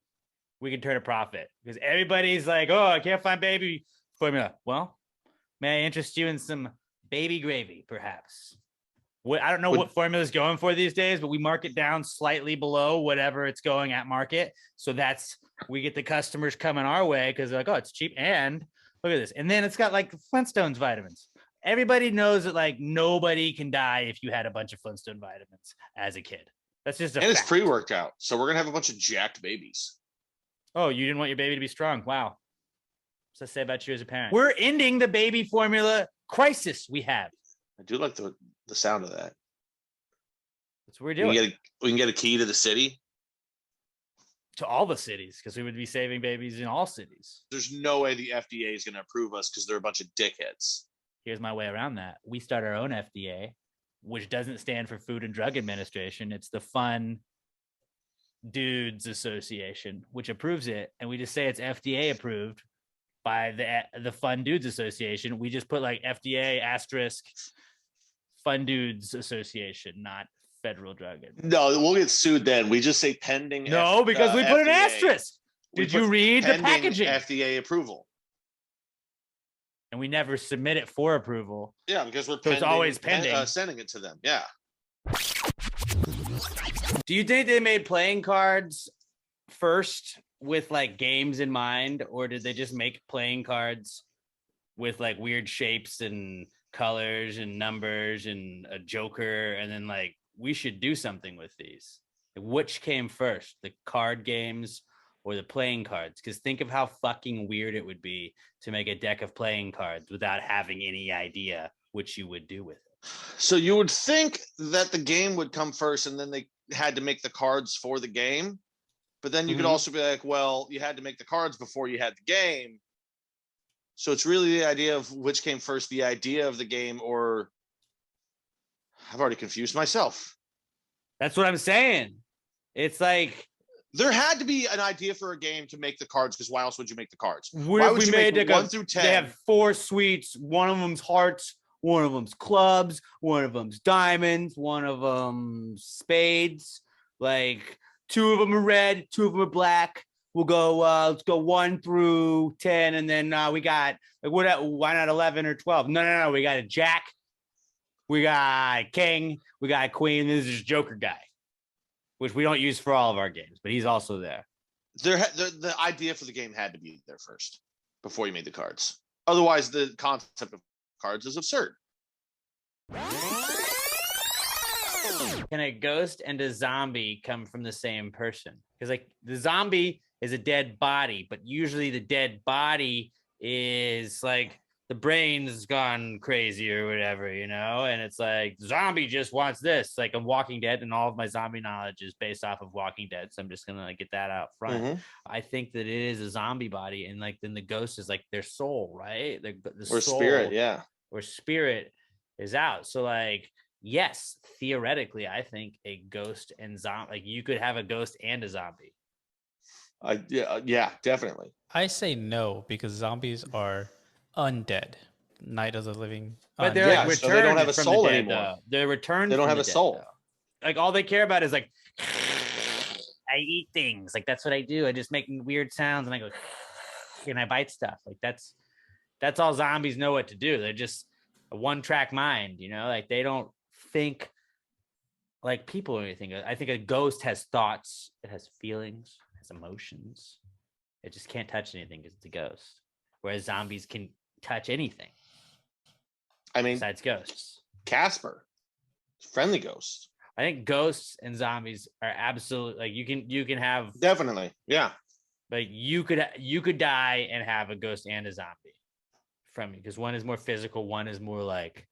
we can turn a profit because everybody's like, "Oh, I can't find baby formula." Well, may I interest you in some baby gravy, perhaps? I don't know what formula is going for these days, but we mark it down slightly below whatever it's going at market. So we get the customers coming our way because they're like, oh, it's cheap. And look at this. And then it's got like Flintstones vitamins. Everybody knows that like nobody can die if you had a bunch of Flintstone vitamins as a kid. That's just and it's pre-workout. So we're going to have a bunch of jacked babies. Oh, you didn't want your baby to be strong. Wow. What's that say about you as a parent? We're ending the baby formula crisis we have. I do like the sound of that. That's what we're doing. We can get a key to the city. To all the cities, because we would be saving babies in all cities. There's no way the FDA is going to approve us because they're a bunch of dickheads. Here's my way around that. We start our own FDA, which doesn't stand for Food and Drug Administration. It's the Fun Dudes Association, which approves it. And we just say it's FDA approved by the Fun Dudes Association. We just put like FDA asterisk Fun Dudes Association, not Federal Drug. No, we'll get sued then. We just say pending. No, because we put FDA. An asterisk. Did you read the packaging? FDA approval. And we never submit it for approval. Yeah, because we're so it's always pending. Sending it to them. Yeah. Do you think they made playing cards first with like games in mind, or did they just make playing cards with like weird shapes and colors and numbers and a joker, and then like we should do something with these? Which came first, the card games or the playing cards? Because think of how fucking weird it would be to make a deck of playing cards without having any idea what you would do with it. So you would think that the game would come first and then they had to make the cards for the game. But then you could also be like, well, you had to make the cards before you had the game. So it's really the idea of which came first, the idea of the game, or I've already confused myself. That's what I'm saying. It's like there had to be an idea for a game to make the cards, because why else would you make the cards? Why would you make like 1 through 10? They have 4 suites. One of them's hearts. One of them's clubs. One of them's diamonds. One of them's spades. Like 2 of them are red. 2 of them are black. We'll go. Let's go 1 through 10, and then we got like why not 11 or 12? No. We got a jack. We got a king. We got a queen. This is Joker guy, which we don't use for all of our games, but he's also there. The idea for the game had to be there first before you made the cards. Otherwise, the concept of cards is absurd. Can a ghost and a zombie come from the same person? Because like the zombie is a dead body, but usually the dead body is like the brain's gone crazy or whatever, you know? And it's like zombie just wants this. Like I'm Walking Dead, and all of my zombie knowledge is based off of Walking Dead. So I'm just gonna like, get that out front. Mhm. I think that it is a zombie body, and like then the ghost is like their soul, right? The Or soul, spirit, yeah. or spirit is out. So like, yes, theoretically, I think a ghost and zombie, like you could have a ghost and a zombie. Yeah, definitely. I say no because zombies are undead. Night of the Living. But they're Yeah, like so they don't returned have a from soul the dead, anymore. though. They're returned. They don't from have the a dead, soul. though. Like all they care about is like, I eat things. Like that's what I do. I just make weird sounds and I go, and I bite stuff. Like that's all zombies know what to do. They're just a one-track mind, you know. Like they don't think like people or anything. I think a ghost has thoughts. It has feelings. It has emotions. It just can't touch anything because it's a ghost. Whereas zombies can touch anything I mean, besides ghosts. Casper, friendly ghost. I think ghosts and zombies are absolutely like you can have Definitely, yeah. like you could die and have a ghost and a zombie from you, because one is more physical, one is more like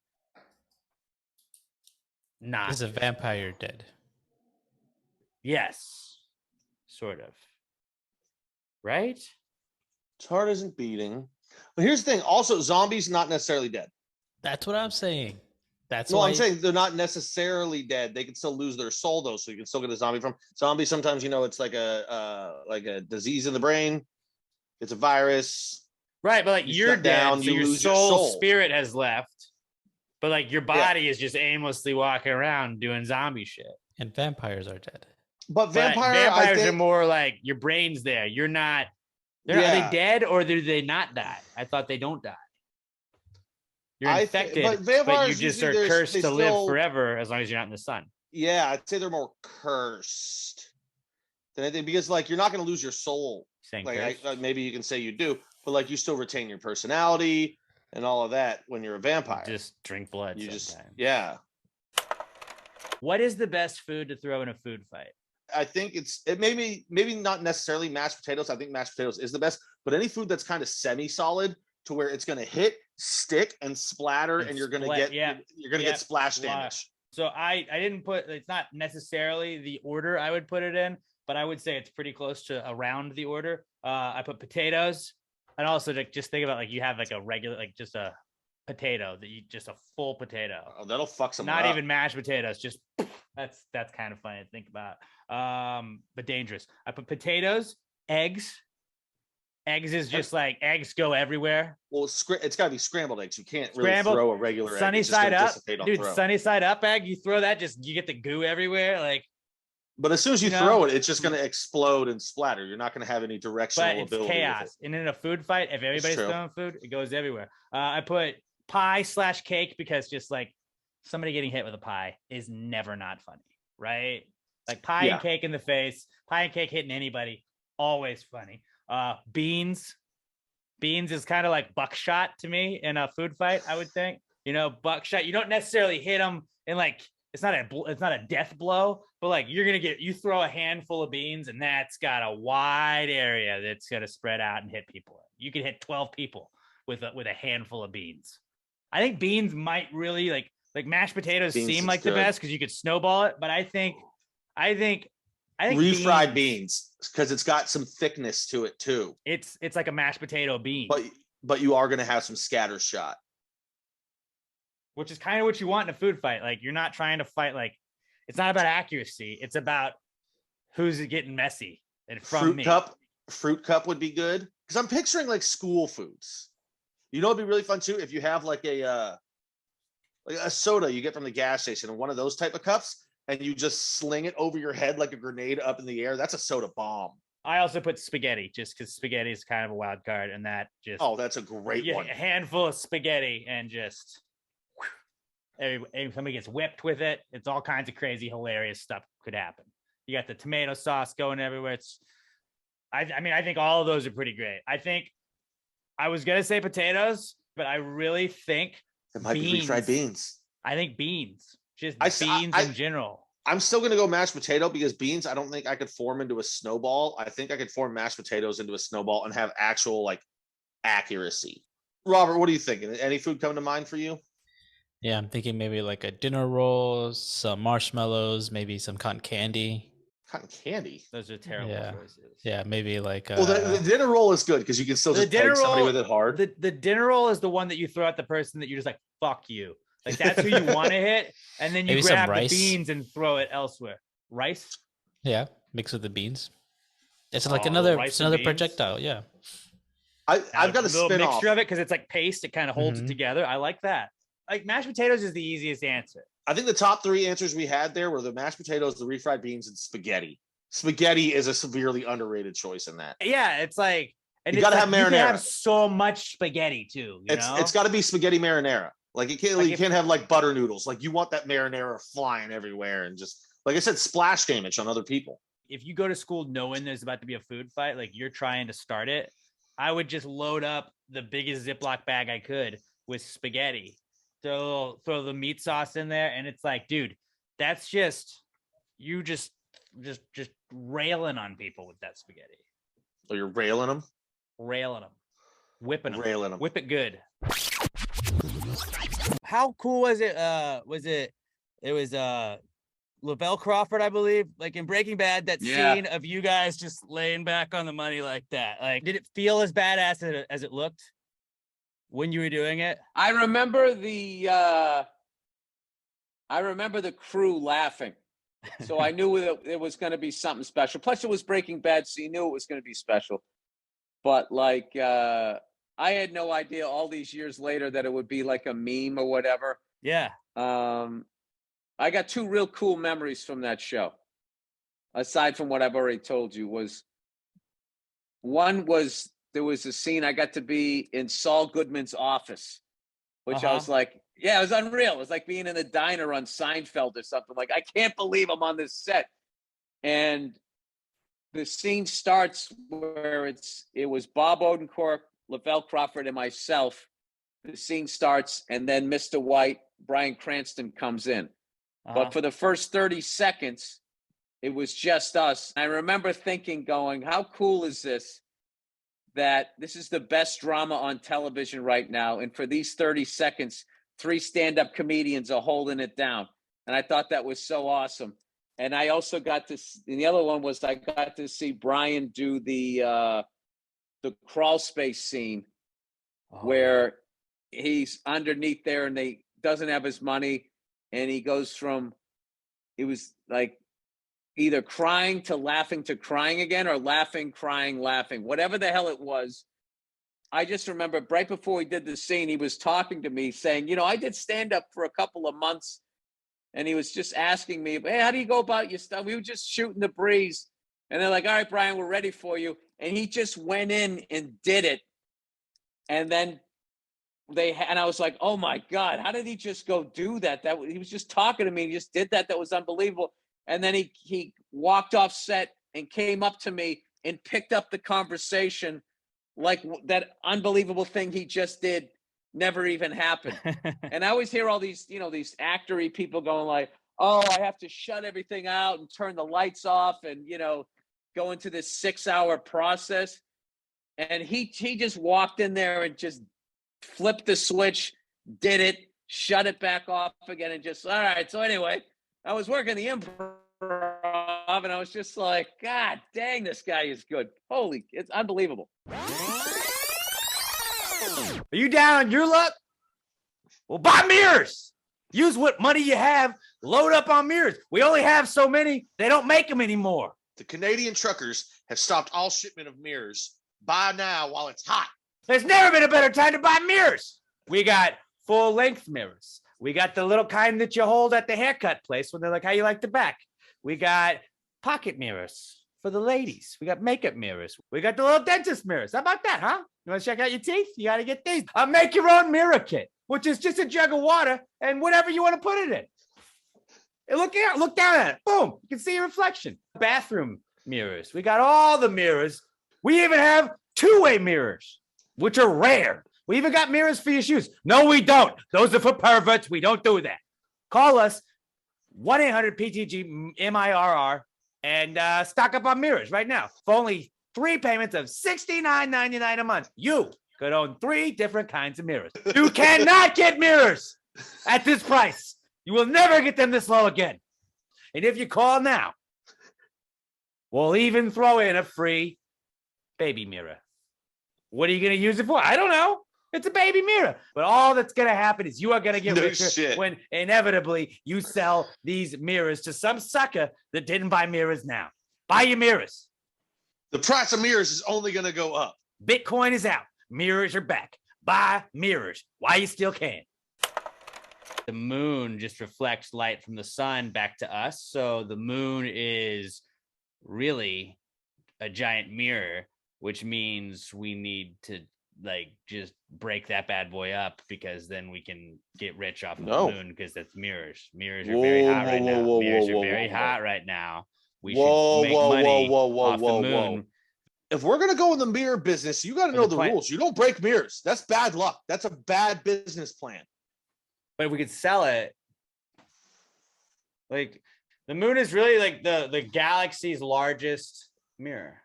not. Is a vampire dead? Yes, sort of. Right? His heart isn't beating. But here's the thing. Also, zombies not necessarily dead. That's what I'm saying. That's No, why I'm saying they're not necessarily dead. They can still lose their soul though, so you can still get a zombie from zombie. Sometimes it's like a disease in the brain. It's a virus. Right, but like You you're shut dead, down, so you your lose your soul, soul. spirit has left, but like your body is just aimlessly walking around doing zombie shit. and vampires are dead. But But vampires vampires are more like your brain's there. You're not. Are Yeah. they dead or do they not die? I thought they don't die. You're I infected, but but vampires you just usually are cursed they to live still- forever as long as you're not in the sun. Yeah, I'd say they're more cursed than anything, because like you're not going to lose your soul. Saying Like cursed. maybe you can say you do, but like you still retain your personality and all of that when you're a vampire. Just drink blood. you just sometimes. yeah. What is the best food to throw in a food fight? I think it maybe not necessarily mashed potatoes. I think mashed potatoes is the best, but any food that's kind of semi-solid to where it's going to hit, stick, and splatter, and you're going to splat- get yeah, you're going to yeah, get splash splash. damage. So I didn't put. It's not necessarily the order I would put it in, but I would say it's pretty close to around the order. I put potatoes, and also just think about like you have like a regular, like just a potato that you just a full potato. Oh, that'll fuck someone Not up. even mashed potatoes, just that's kind of funny to think about. But dangerous. I put potatoes, eggs. Eggs is just like eggs go everywhere. Well, it's got to be scrambled eggs. You can't really Scrambled, throw a regular egg. Sunny It's just side gonna up, dissipate on dude. throw. Sunny side up egg. You throw that, just you get the goo everywhere. Like, But as soon as you you know? throw it, it's just going to explode and splatter. You're not going to have any directional but it's ability. with chaos. it. And in a food fight, if everybody's true. throwing food, it goes everywhere. I put pie/cake because just like somebody getting hit with a pie is never not funny, right? Like pie Yeah. and cake in the face, pie and cake hitting anybody, always funny. Beans is kind of like buckshot to me in a food fight. I would think, buckshot. You don't necessarily hit them in like it's not a death blow, but like you throw a handful of beans and that's got a wide area that's gonna spread out and hit people. You can hit 12 people with a handful of beans. I think beans might really like mashed potatoes Beans seem is like the good. best because you could snowball it, but I think Refried beans, because it's got some thickness to it too. It's like a mashed potato bean, But you are going to have some scatter shot. which is kind of what you want in a food fight. Like you're not trying to fight like it's not about accuracy. It's about who's getting messy. And from Fruit cup would be good, because I'm picturing like school foods. It'd be really fun too if you have like a soda you get from the gas station and one of those type of cups, and you just sling it over your head like a grenade up in the air. That's a soda bomb. I also put spaghetti just because spaghetti is kind of a wild card, and that just That's a great a one. handful of spaghetti and just somebody gets whipped with it. It's all kinds of crazy, hilarious stuff could happen. You got the tomato sauce going everywhere. I think all of those are pretty great. I think I was gonna say potatoes, but I really think It might beans. be refried beans. I think beans Just I s- beans I- in general. I'm still gonna go mashed potato because beans, I don't think I could form into a snowball. I think I could form mashed potatoes into a snowball and have actual like accuracy. Robert, what are you thinking? Any food come to mind for you? Yeah, I'm thinking maybe like a dinner roll, some marshmallows, maybe some cotton candy. Cotton candy. Those are terrible Yeah. choices. Yeah, maybe like Well, the dinner roll is good because you can still The just dinner peg somebody roll- with it hard. The dinner roll is the one that you throw at the person that you're just like, fuck you. Like that's who you want to hit, and then you Maybe some grab the rice. beans and throw it elsewhere. Rice. yeah, mixed with the beans. It's like Oh, the another rice it's and another beans? projectile. Yeah. I've got a little spin off. mixture of it because it's like paste. It kind of holds Mhm. it together. I like that. Like mashed potatoes is the easiest answer. I think the top three answers we had there were the mashed potatoes, the refried beans, and spaghetti. Spaghetti is a severely underrated choice in that. Yeah, it's like, and You it's gotta like, have you can marinara. have so much spaghetti too. You know, It's got to be spaghetti marinara. Like you can't Like you if- can't have like butter noodles. Like you want that marinara flying everywhere and just like I said, splash damage on other people. if you go to school knowing there's about to be a food fight, like you're trying to start it, I would just load up the biggest Ziploc bag I could with spaghetti. Throw the meat sauce in there, and it's like, dude, that's just you just railing on people with that spaghetti, So you're railing them, railing them, whipping them, railing them. whip it good. How cool was it? It was Lavelle Crawford, I believe, like in Breaking Bad, that Yeah. scene of you guys just laying back on the money like that. Like, did it feel as badass as it looked when you were doing it? I remember the crew laughing. So I knew it was going to be something special. Plus, it was Breaking Bad, so you knew it was going to be special. But like, I had no idea all these years later that it would be like a meme or whatever. Yeah. I got two real cool memories from that show. Aside from what I've already told you, there was a scene I got to be in Saul Goodman's office, which I was like, yeah, it was unreal. It was like being in a diner on Seinfeld or something. Like, I can't believe I'm on this set. And the scene starts where it was Bob Odenkirk, Lavelle Crawford, and myself. The scene starts, and then Mr. White, Bryan Cranston, comes in. But for the first 30 seconds, it was just us. I remember thinking, going, how cool is this? That this is the best drama on television right now. And for these 30 seconds, 3 stand-up comedians are holding it down. And I thought that was so awesome. And I also got to, and the other one was I got to see Brian do the crawl space scene where he's underneath there and they doesn't have his money. And he goes from, it was like either crying to laughing to crying again, or laughing, crying, laughing, whatever the hell it was. I just remember right before we did the scene, he was talking to me saying, you know, I did stand up for a couple of months, and he was just asking me, hey, how do you go about your stuff? We were just shooting the breeze. And they're like, all right, Brian, we're ready for you. And he just went in and did it. And then and I was like, oh my God, how did he just go do that? He was just talking to me. He just did that. That was unbelievable. And then he walked off set and came up to me and picked up the conversation like that unbelievable thing he just did never even happened. And I always hear all these, you know, these actor-y people going like, oh, I have to shut everything out and turn the lights off and, you know, go into this 6-hour process. And he just walked in there and just flipped the switch, did it, shut it back off again, and just, all right. So anyway, I was working the improv, and I was just like, God dang, this guy is good. Holy, it's unbelievable. Are you down on your luck? Well, buy mirrors. Use what money you have. Load up on mirrors. We only have so many. They don't make them anymore. The Canadian truckers have stopped all shipment of mirrors. Buy now while it's hot. There's never been a better time to buy mirrors. We got full-length mirrors. We got the little kind that you hold at the haircut place when they're like, how you like the back? We got pocket mirrors for the ladies. We got makeup mirrors. We got the little dentist mirrors. How about that, huh? You want to check out your teeth? You got to get these. A make your own mirror kit, which is just a jug of water and whatever you want to put it in. And look down at it. Boom. You can see your reflection. Bathroom mirrors. We got all the mirrors. We even have two-way mirrors, which are rare. We even got mirrors for your shoes. No, we don't. Those are for perverts. We don't do that. Call us 1-800-PTG-MIRR and stock up on mirrors right now. For only 3 payments of $69.99 a month, you could own 3 different kinds of mirrors. You cannot get mirrors at this price. You will never get them this low again. And if you call now, we'll even throw in a free baby mirror. What are you going to use it for? I don't know. It's a baby mirror. But all that's going to happen is you are going to get richer when inevitably you sell these mirrors to some sucker that didn't buy mirrors now. Buy your mirrors. The price of mirrors is only going to go up. Bitcoin is out. Mirrors are back. Buy mirrors while you still can. The moon just reflects light from the sun back to us. So the moon is really a giant mirror, which means we need to like just break that bad boy up because then we can get rich off of the moon because that's mirrors. Mirrors are very hot right now. Mirrors are very hot right now. We should make money off the moon. If we're going to go in the mirror business, you got to know the rules. You don't break mirrors. That's bad luck. That's a bad business plan. But if we could sell it, like the moon is really like the galaxy's largest mirror.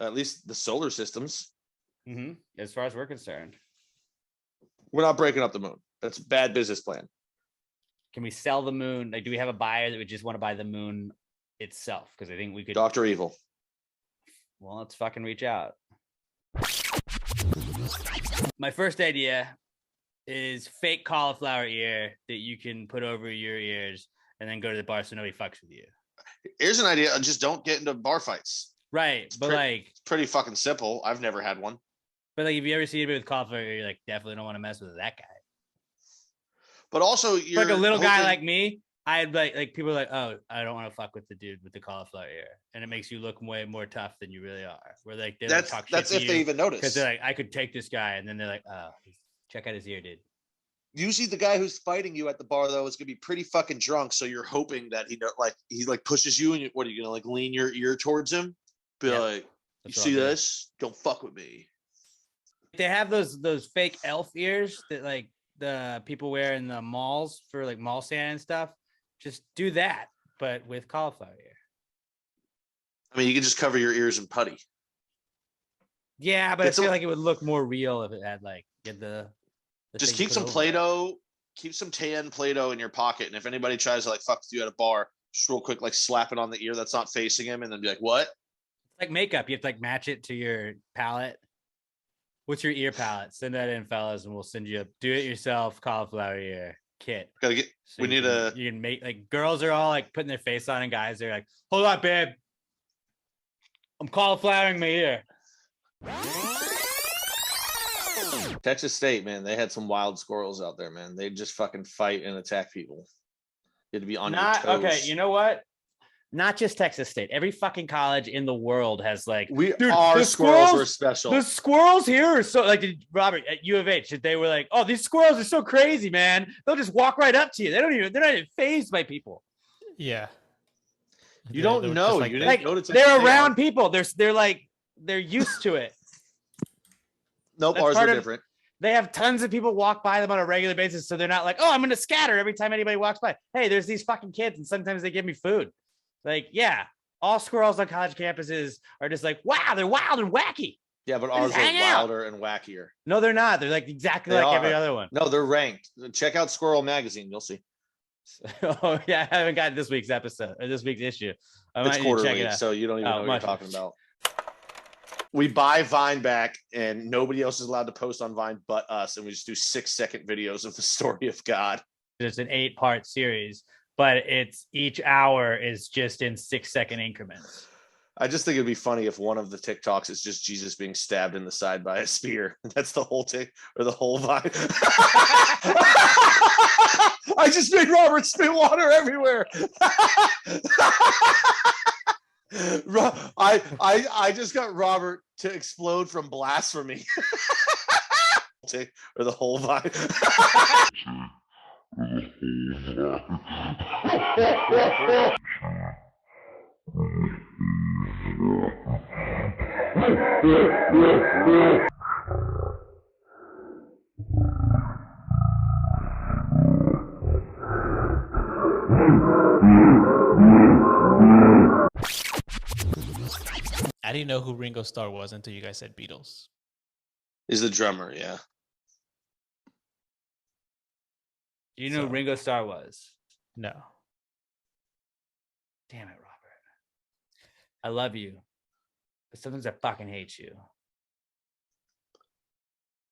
At least the solar systems. As far as we're concerned. We're not breaking up the moon. That's a bad business plan. Can we sell the moon? Like, do we have a buyer that would just want to buy the moon itself? Because I think we could. Dr. Evil. Well, let's fucking reach out. My first idea is fake cauliflower ear that you can put over your ears and then go to the bar so nobody fucks with you. Here's an idea. Just don't get into bar fights. Right. It's pretty fucking simple. I've never had one. But like, if you ever see anybody with cauliflower ear, you're like, definitely don't want to mess with that guy. But also, you're like a little guy like me. I'd like people are like, oh, I don't want to fuck with the dude with the cauliflower ear, and it makes you look way more tough than you really are. Where like that's if they even notice, because they're like, I could take this guy, and then they're like, oh, check out his ear, dude. Usually, the guy who's fighting you at the bar though is gonna be pretty fucking drunk, so you're hoping that he pushes you, and what are you gonna like lean your ear towards him? Be like, you see this? Don't fuck with me. They have those fake elf ears that like the people wear in the malls for like mall stand and stuff. Just do that, but with cauliflower ear. I mean, you can just cover your ears in putty. Yeah, but I feel like it would look more real if it had like just keep some Play-Doh, keep some tan Play-Doh in your pocket, and if anybody tries to like fuck with you at a bar, just real quick like slap it on the ear that's not facing him, and then be like, "What?" It's like makeup. You have to like match it to your palette. What's your ear palette? Send that in, fellas, and we'll send you a do-it-yourself cauliflower ear kit. Gotta get. So you can make like girls are all like putting their face on, and guys are like, "Hold on, babe, I'm cauliflowering my ear." Texas State, man, they had some wild squirrels out there, man. They just fucking fight and attack people. You had to be on your toes. Okay, you know what? Not just Texas State. Every fucking college in the world has like our squirrels were special. The squirrels here are so like Robert at U of H. They were like, "Oh, these squirrels are so crazy, man. They'll just walk right up to you. They're not even fazed by people." Yeah. You don't know. Like, they're around people. They're used to it. Nope, ours are different. They have tons of people walk by them on a regular basis, so they're not like, "Oh, I'm going to scatter every time anybody walks by." Hey, there's these fucking kids, and sometimes they give me food. Like, yeah, all squirrels on college campuses are just like, wow, they're wild and wacky. Yeah, but ours are wilder and wackier. No, they're not. They're like exactly like every other one. No, they're ranked. Check out Squirrel Magazine. You'll see. Oh, yeah, I haven't gotten this week's episode or this week's issue. It's quarterly, so you don't even know what you're talking about. We buy Vine back, and nobody else is allowed to post on Vine but us, and we just do 6-second videos of the story of God. It's an 8-part series, but each hour is just in 6-second increments. I just think it'd be funny if one of the TikToks is just Jesus being stabbed in the side by a spear. That's the whole or the whole Vine. I just made Robert spit water everywhere. I just got Robert to explode from blasphemy. Or the whole Vine. know who Ringo Starr was until you guys said Beatles. He's the drummer, yeah. Do you know who So- Ringo Starr was? No. Damn it, Robert. I love you, but sometimes I fucking hate you.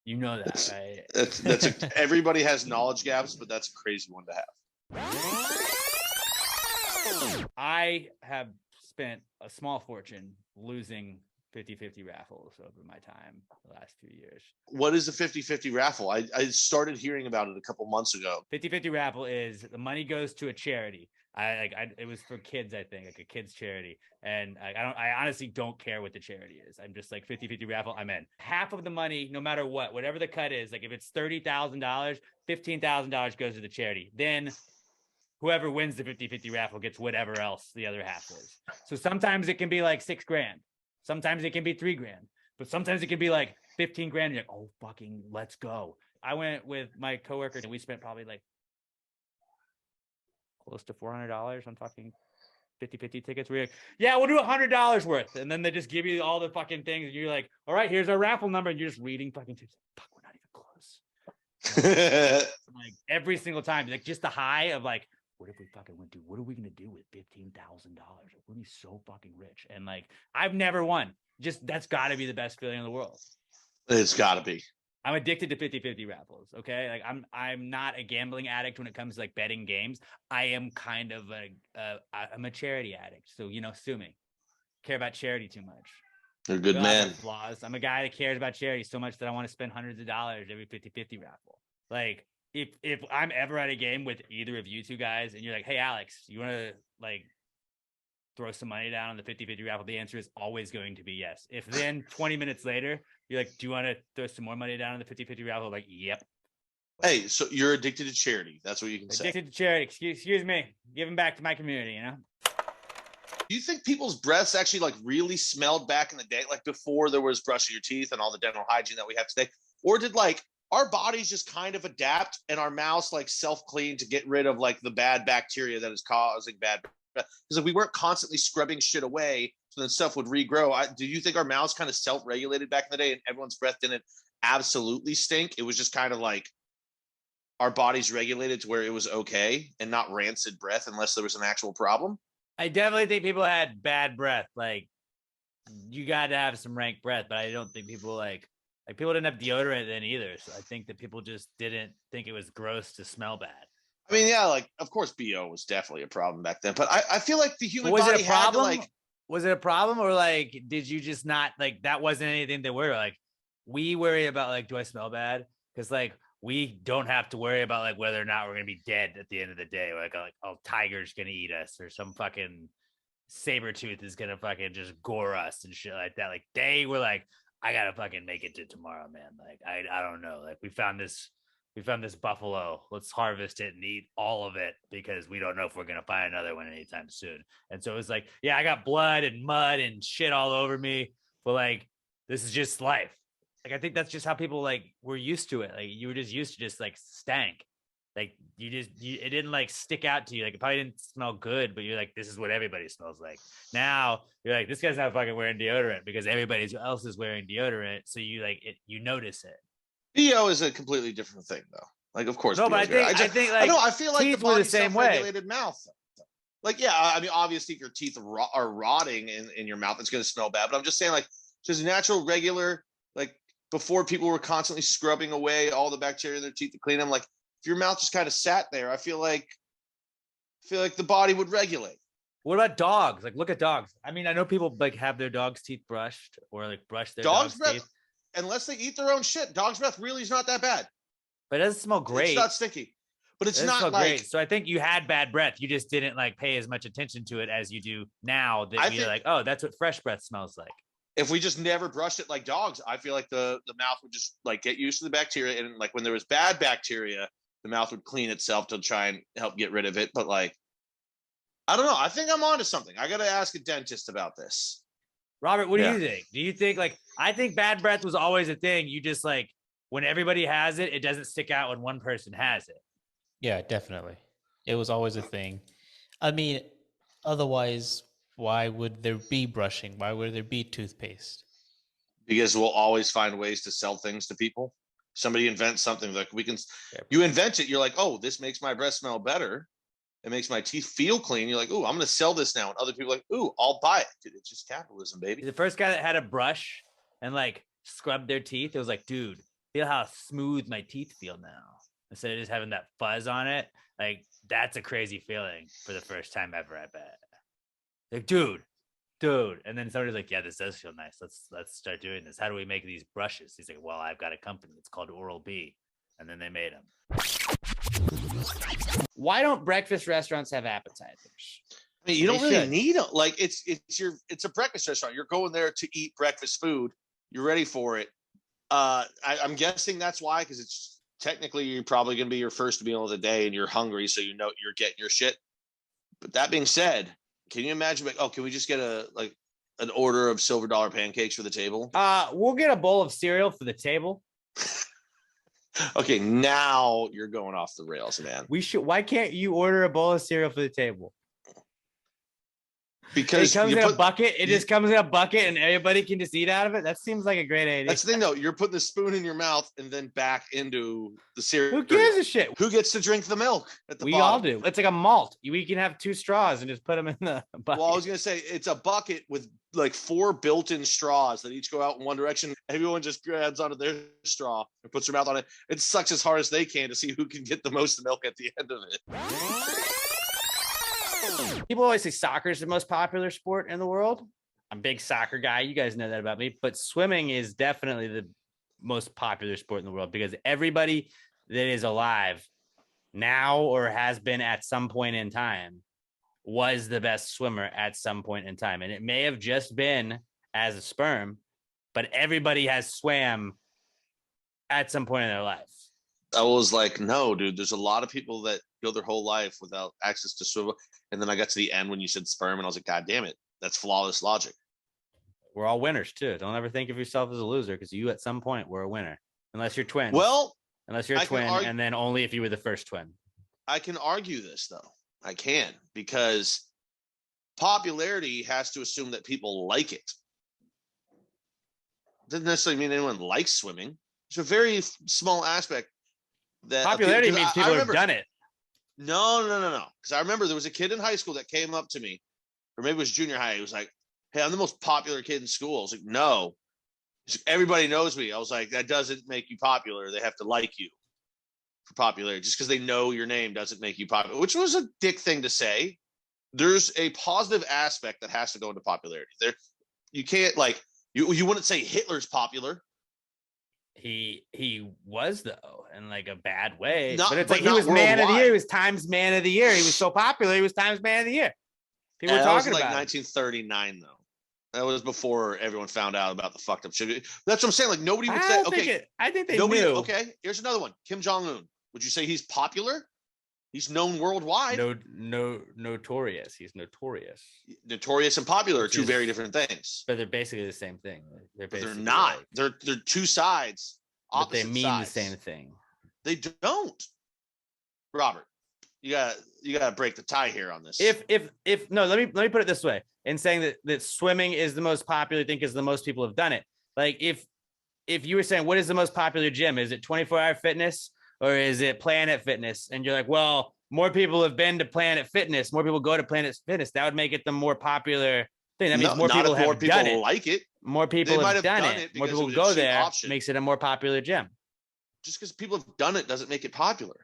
You know that, right? Everybody has knowledge gaps, but that's a crazy one to have. I have spent a small fortune losing 50-50 raffles over my time the last few years. What is the 50-50 raffle? I started hearing about it a couple months ago. 50-50 raffle is the money goes to a charity. It was for kids, I think, like a kids charity. And I honestly don't care what the charity is. I'm just like 50-50 raffle, I'm in. Half of the money, no matter what, whatever the cut is, like if it's $30,000, $15,000 goes to the charity. Then whoever wins the 50-50 raffle gets whatever else the other half is. So sometimes it can be like $6,000. Sometimes it can be $3,000, but sometimes it can be like 15 grand. You're like, oh, fucking let's go. I went with my coworker and we spent probably like close to $400 on fucking 50-50 tickets. We're like, yeah, we'll do $100 worth. And then they just give you all the fucking things. And you're like, all right, here's our raffle number. And you're just reading fucking tickets. Fuck, we're not even close. Like every single time, like just the high of like, what if we fucking went to, what are we going to do with $15,000? We're going to be so fucking rich. And like, I've never won. Just, that's got to be the best feeling in the world. It's got to be. I'm addicted to 50-50 raffles. Okay. Like I'm not a gambling addict when it comes to like betting games. I am kind of I'm a charity addict. So, sue me. Care about charity too much. You're a good We all have man. our flaws. I'm a guy that cares about charity so much that I want to spend hundreds of dollars every 50-50 raffle. Like, if I'm ever at a game with either of you two guys and you're like, hey, Alex, you want to like throw some money down on the 50-50 raffle? The answer is always going to be yes. If then 20 minutes later, you're like, do you want to throw some more money down on the 50-50 raffle? I'm like, yep. Hey, so you're addicted to charity. That's what you can say. Addicted to charity. Excuse me. Giving back to my community, Do you think people's breaths actually like really smelled back in the day, like before there was brushing your teeth and all the dental hygiene that we have today? Or did like our bodies just kind of adapt and our mouths like self-clean to get rid of like the bad bacteria that is causing bad breath? Because if we weren't constantly scrubbing shit away, so then stuff would regrow. Do you think our mouths kind of self-regulated back in the day and everyone's breath didn't absolutely stink? It was just kind of like our bodies regulated to where it was okay and not rancid breath unless there was an actual problem? I definitely think people had bad breath. Like, you got to have some rank breath, but I don't think people like people didn't have deodorant then either. So I think that people just didn't think it was gross to smell bad. I mean, yeah, like of course BO was definitely a problem back then, but I feel like the human Was body it a problem? had to like. Was it a problem, or like did you just not like that wasn't anything that worry? Like, we worry about like, do I smell bad? Because like we don't have to worry about like whether or not we're gonna be dead at the end of the day. Like oh, tiger's gonna eat us, or some fucking saber tooth is gonna fucking just gore us and shit like that. Like they were like, I gotta fucking make it to tomorrow, man. Like I don't know. Like we found this buffalo. Let's harvest it and eat all of it because we don't know if we're gonna find another one anytime soon. And so it was like, yeah, I got blood and mud and shit all over me, but like this is just life. Like I think that's just how people like were used to it. Like you were just used to just like stank. Like it didn't like stick out to you. Like it probably didn't smell good, but you're like, this is what everybody smells like. Now you're like, this guy's not fucking wearing deodorant because everybody else is wearing deodorant. So you like it, you notice it. BO is a completely different thing, though. Like, of course. No, but I think like I feel like the teeth were the body's same way. self-regulated mouth. Like, yeah, I mean, obviously, if your teeth are rotting in your mouth, it's going to smell bad. But I'm just saying, like, just natural, regular, like before people were constantly scrubbing away all the bacteria in their teeth to clean them. Like, if your mouth just kind of sat there, I feel like the body would regulate. What about dogs? Like, look at dogs. I mean, I know people like have their dogs' teeth brushed or like brush their Dog's dog's breath, teeth, unless they eat their own shit, dog's breath really is not that bad. but it doesn't smell great. It's not stinky, but it's It doesn't not smell like. great. So I think you had bad breath. You just didn't like pay as much attention to it as you do now. That I you're think- like, oh, that's what fresh breath smells like. If we just never brushed it like dogs, I feel like the mouth would just like get used to the bacteria, and like when there was bad bacteria, the mouth would clean itself to try and help get rid of it. But like, I don't know. I think I'm onto something. I got to ask a dentist about this. Robert, what do Yeah. you think? Do you think like I think bad breath was always a thing? You just like when everybody has it, it doesn't stick out when one person has it. Yeah, definitely. It was always a thing. I mean, otherwise, Why would there be brushing? Why would there be toothpaste? Because we'll always find ways to sell things to people. Somebody invents something like we can. Fair You invent it. You're like, oh, this makes my breath smell better. It makes my teeth feel clean. You're like, oh, I'm going to sell this now. And other people are like, oh, I'll buy it. Dude, it's just capitalism, baby. The first guy that had a brush and like scrubbed their teeth, it was like, dude, feel how smooth my teeth feel now. Instead of just having that fuzz on it, like that's a crazy feeling for the first time ever, I bet. Like, dude. And then somebody's like, yeah, this does feel nice. Let's start doing this. How do we make these brushes? He's like, well, I've got a company. It's called Oral-B. And then they made them. Why don't breakfast restaurants have appetizers? I mean, you don't They really should. need it. Like it's a breakfast restaurant. You're going there to eat breakfast food. You're ready for it. I'm guessing that's why, because it's technically you're probably going to be your first meal of the day and you're hungry, so you know you're getting your shit. But that being said, can you imagine? Like, oh, can we just get an order of silver dollar pancakes for the table? We'll get a bowl of cereal for the table. Okay, now you're going off the rails, man. We should. Why can't you order a bowl of cereal for the table? Because It comes you in a put- bucket. It just comes in a bucket, and everybody can just eat out of it. That seems like a great idea. that's the thing, though. You're putting the spoon in your mouth and then back into the cereal. Who gives a shit? Who gets to drink the milk at the We bottom? all do. It's like a malt. We can have 2 straws and just put them in the bucket. Well, I was gonna say it's a bucket with like 4 built-in straws that each go out in one direction. Everyone just grabs onto their straw and puts their mouth on it. It sucks as hard as they can to see who can get the most milk at the end of it. People always say soccer is the most popular sport in the world. I'm a big soccer guy. You guys know that about me. But swimming is definitely the most popular sport in the world because everybody that is alive now or has been at some point in time was the best swimmer at some point in time. And it may have just been as a sperm, but everybody has swam at some point in their life. I was like, no, dude, there's a lot of people that go their whole life without access to swim. And then I got to the end when you said sperm, and I was like, God damn it, that's flawless logic. We're all winners too. Don't ever think of yourself as a loser because you at some point were a winner. Unless you're twins. Well, Unless you're a I can twin, argue- and then only if you were the first twin. I can argue this though. I can, because popularity has to assume that people like it. Doesn't necessarily mean anyone likes swimming. It's a very small aspect that Popularity because means people have done it. No. Because I remember there was a kid in high school that came up to me, or maybe it was junior high. He was like, hey, I'm the most popular kid in school. I was like, no. He's like, everybody knows me. I was like, that doesn't make you popular. They have to like you for popularity. Just because they know your name doesn't make you popular, which was a dick thing to say. There's a positive aspect that has to go into popularity. There, you can't like you wouldn't say Hitler's popular. He was though, in like a bad way. Not- but it's but like he not was man of the worldwide. year. He was Times Man of the Year. He was so popular. He was Times Man of the Year. People were That was talking like about it. 1939 though. That was before everyone found out about the fucked up shit. That's what I'm saying. Like nobody would I say, don't think okay, it. I think they nobody. knew. Okay, here's another one. Kim Jong Un. Would you say he's popular? He's known worldwide. No, notorious. He's notorious. Notorious and popular are Which two is- very different things. But they're basically the same thing. But they're basically not. like- They're two sides. but they Opposite mean sides. the same thing. They don't. Robert, you gotta break the tie here on this. If no, let me put it this way. In saying that swimming is the most popular thing because the most people have done it. Like if you were saying what is the most popular gym? Is it 24-hour fitness or is it Planet Fitness? And you're like, well, more people have been to Planet Fitness. More people go to Planet Fitness. That would make it the more popular thing. That means No, more not people if more have people done it. like it. More people might have have done done it. it More because people it was a go cheap there. option. Makes it a more popular gym. Just because people have done it doesn't make it popular.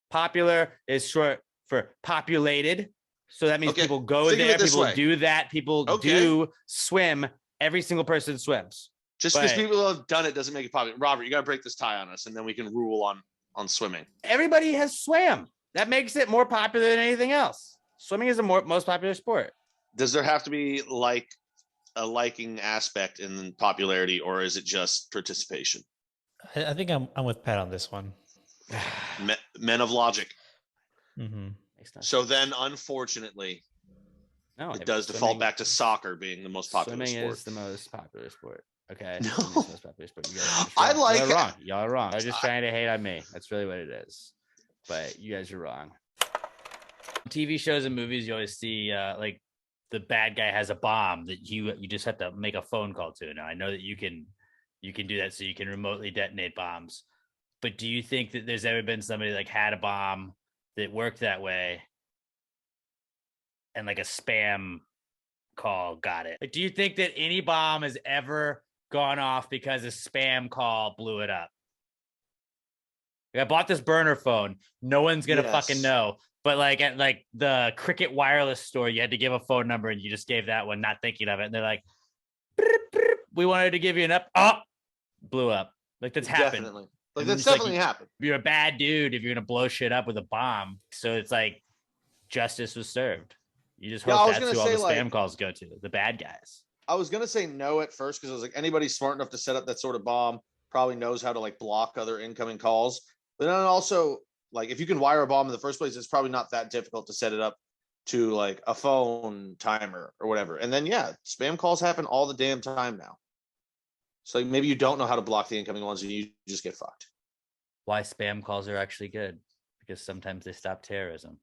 Popular is short for populated. So that means Okay, people go think of there. it this People way. do that. People Okay. do swim. Every single person swims. Just because But- people have done it doesn't make it popular. Robert, you gotta break this tie on us, and then we can rule on swimming. Everybody has swam. That makes it more popular than anything else. Swimming is the most popular sport. Does there have to be like a liking aspect in popularity, or is it just participation? I think I'm with Pat on this one. Men of logic. Hmm. Makes no So then, unfortunately, No, it does default back to soccer being the most popular swimming sport. is the most popular sport. Okay. No. Swimming is the most popular sport. You guys are just I wrong. like Y'all it. are wrong. Y'all are wrong. I'm just trying to hate on me. That's really what it is. But you guys are wrong. TV shows and movies, you always see like the bad guy has a bomb that you just have to make a phone call to. Now I know that you can do that, so you can remotely detonate bombs. But do you think that there's ever been somebody like had a bomb that worked that way, and like a spam call got it? Like, do you think that any bomb has ever gone off because a spam call blew it up? Like, I bought this burner phone. No one's gonna fucking know. But like at like the Cricket Wireless store, you had to give a phone number, and you just gave that one, not thinking of it. And they're like, "We wanted to give you an up." Oh, blew up. Like that's happened. Definitely. Like And that's it's like definitely happened. You're a bad dude if you're gonna blow shit up with a bomb. So it's like justice was served. You just Yeah, I hope was that's gonna who all the say, spam like- calls go to, the bad guys. I was gonna say no at first because I was like, anybody smart enough to set up that sort of bomb probably knows how to like block other incoming calls. But then also, like, if you can wire a bomb in the first place, it's probably not that difficult to set it up to like a phone timer or whatever. And then yeah, spam calls happen all the damn time now. So like, maybe you don't know how to block the incoming ones and you just get fucked. Why spam calls are actually good? Because sometimes they stop terrorism.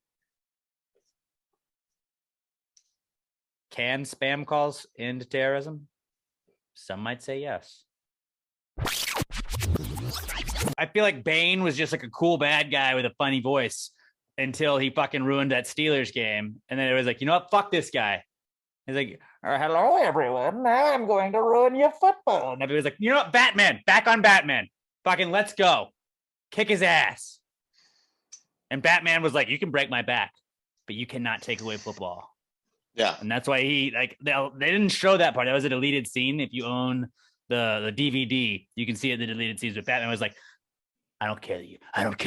Can spam calls end terrorism? Some might say yes. I feel like Bane was just like a cool bad guy with a funny voice until he fucking ruined that Steelers game. And then it was like, you know what? Fuck this guy. He's like, hello, everyone. Now I'm going to ruin your football. And everybody's like, you know what? Batman. Back on Batman. Fucking let's go. Kick his ass. And Batman was like, you can break my back, but you cannot take away football. Yeah. And that's why he like they didn't show that part. That was a deleted scene. If you own the DVD, you can see it in the deleted scenes. But Batman was like, I don't care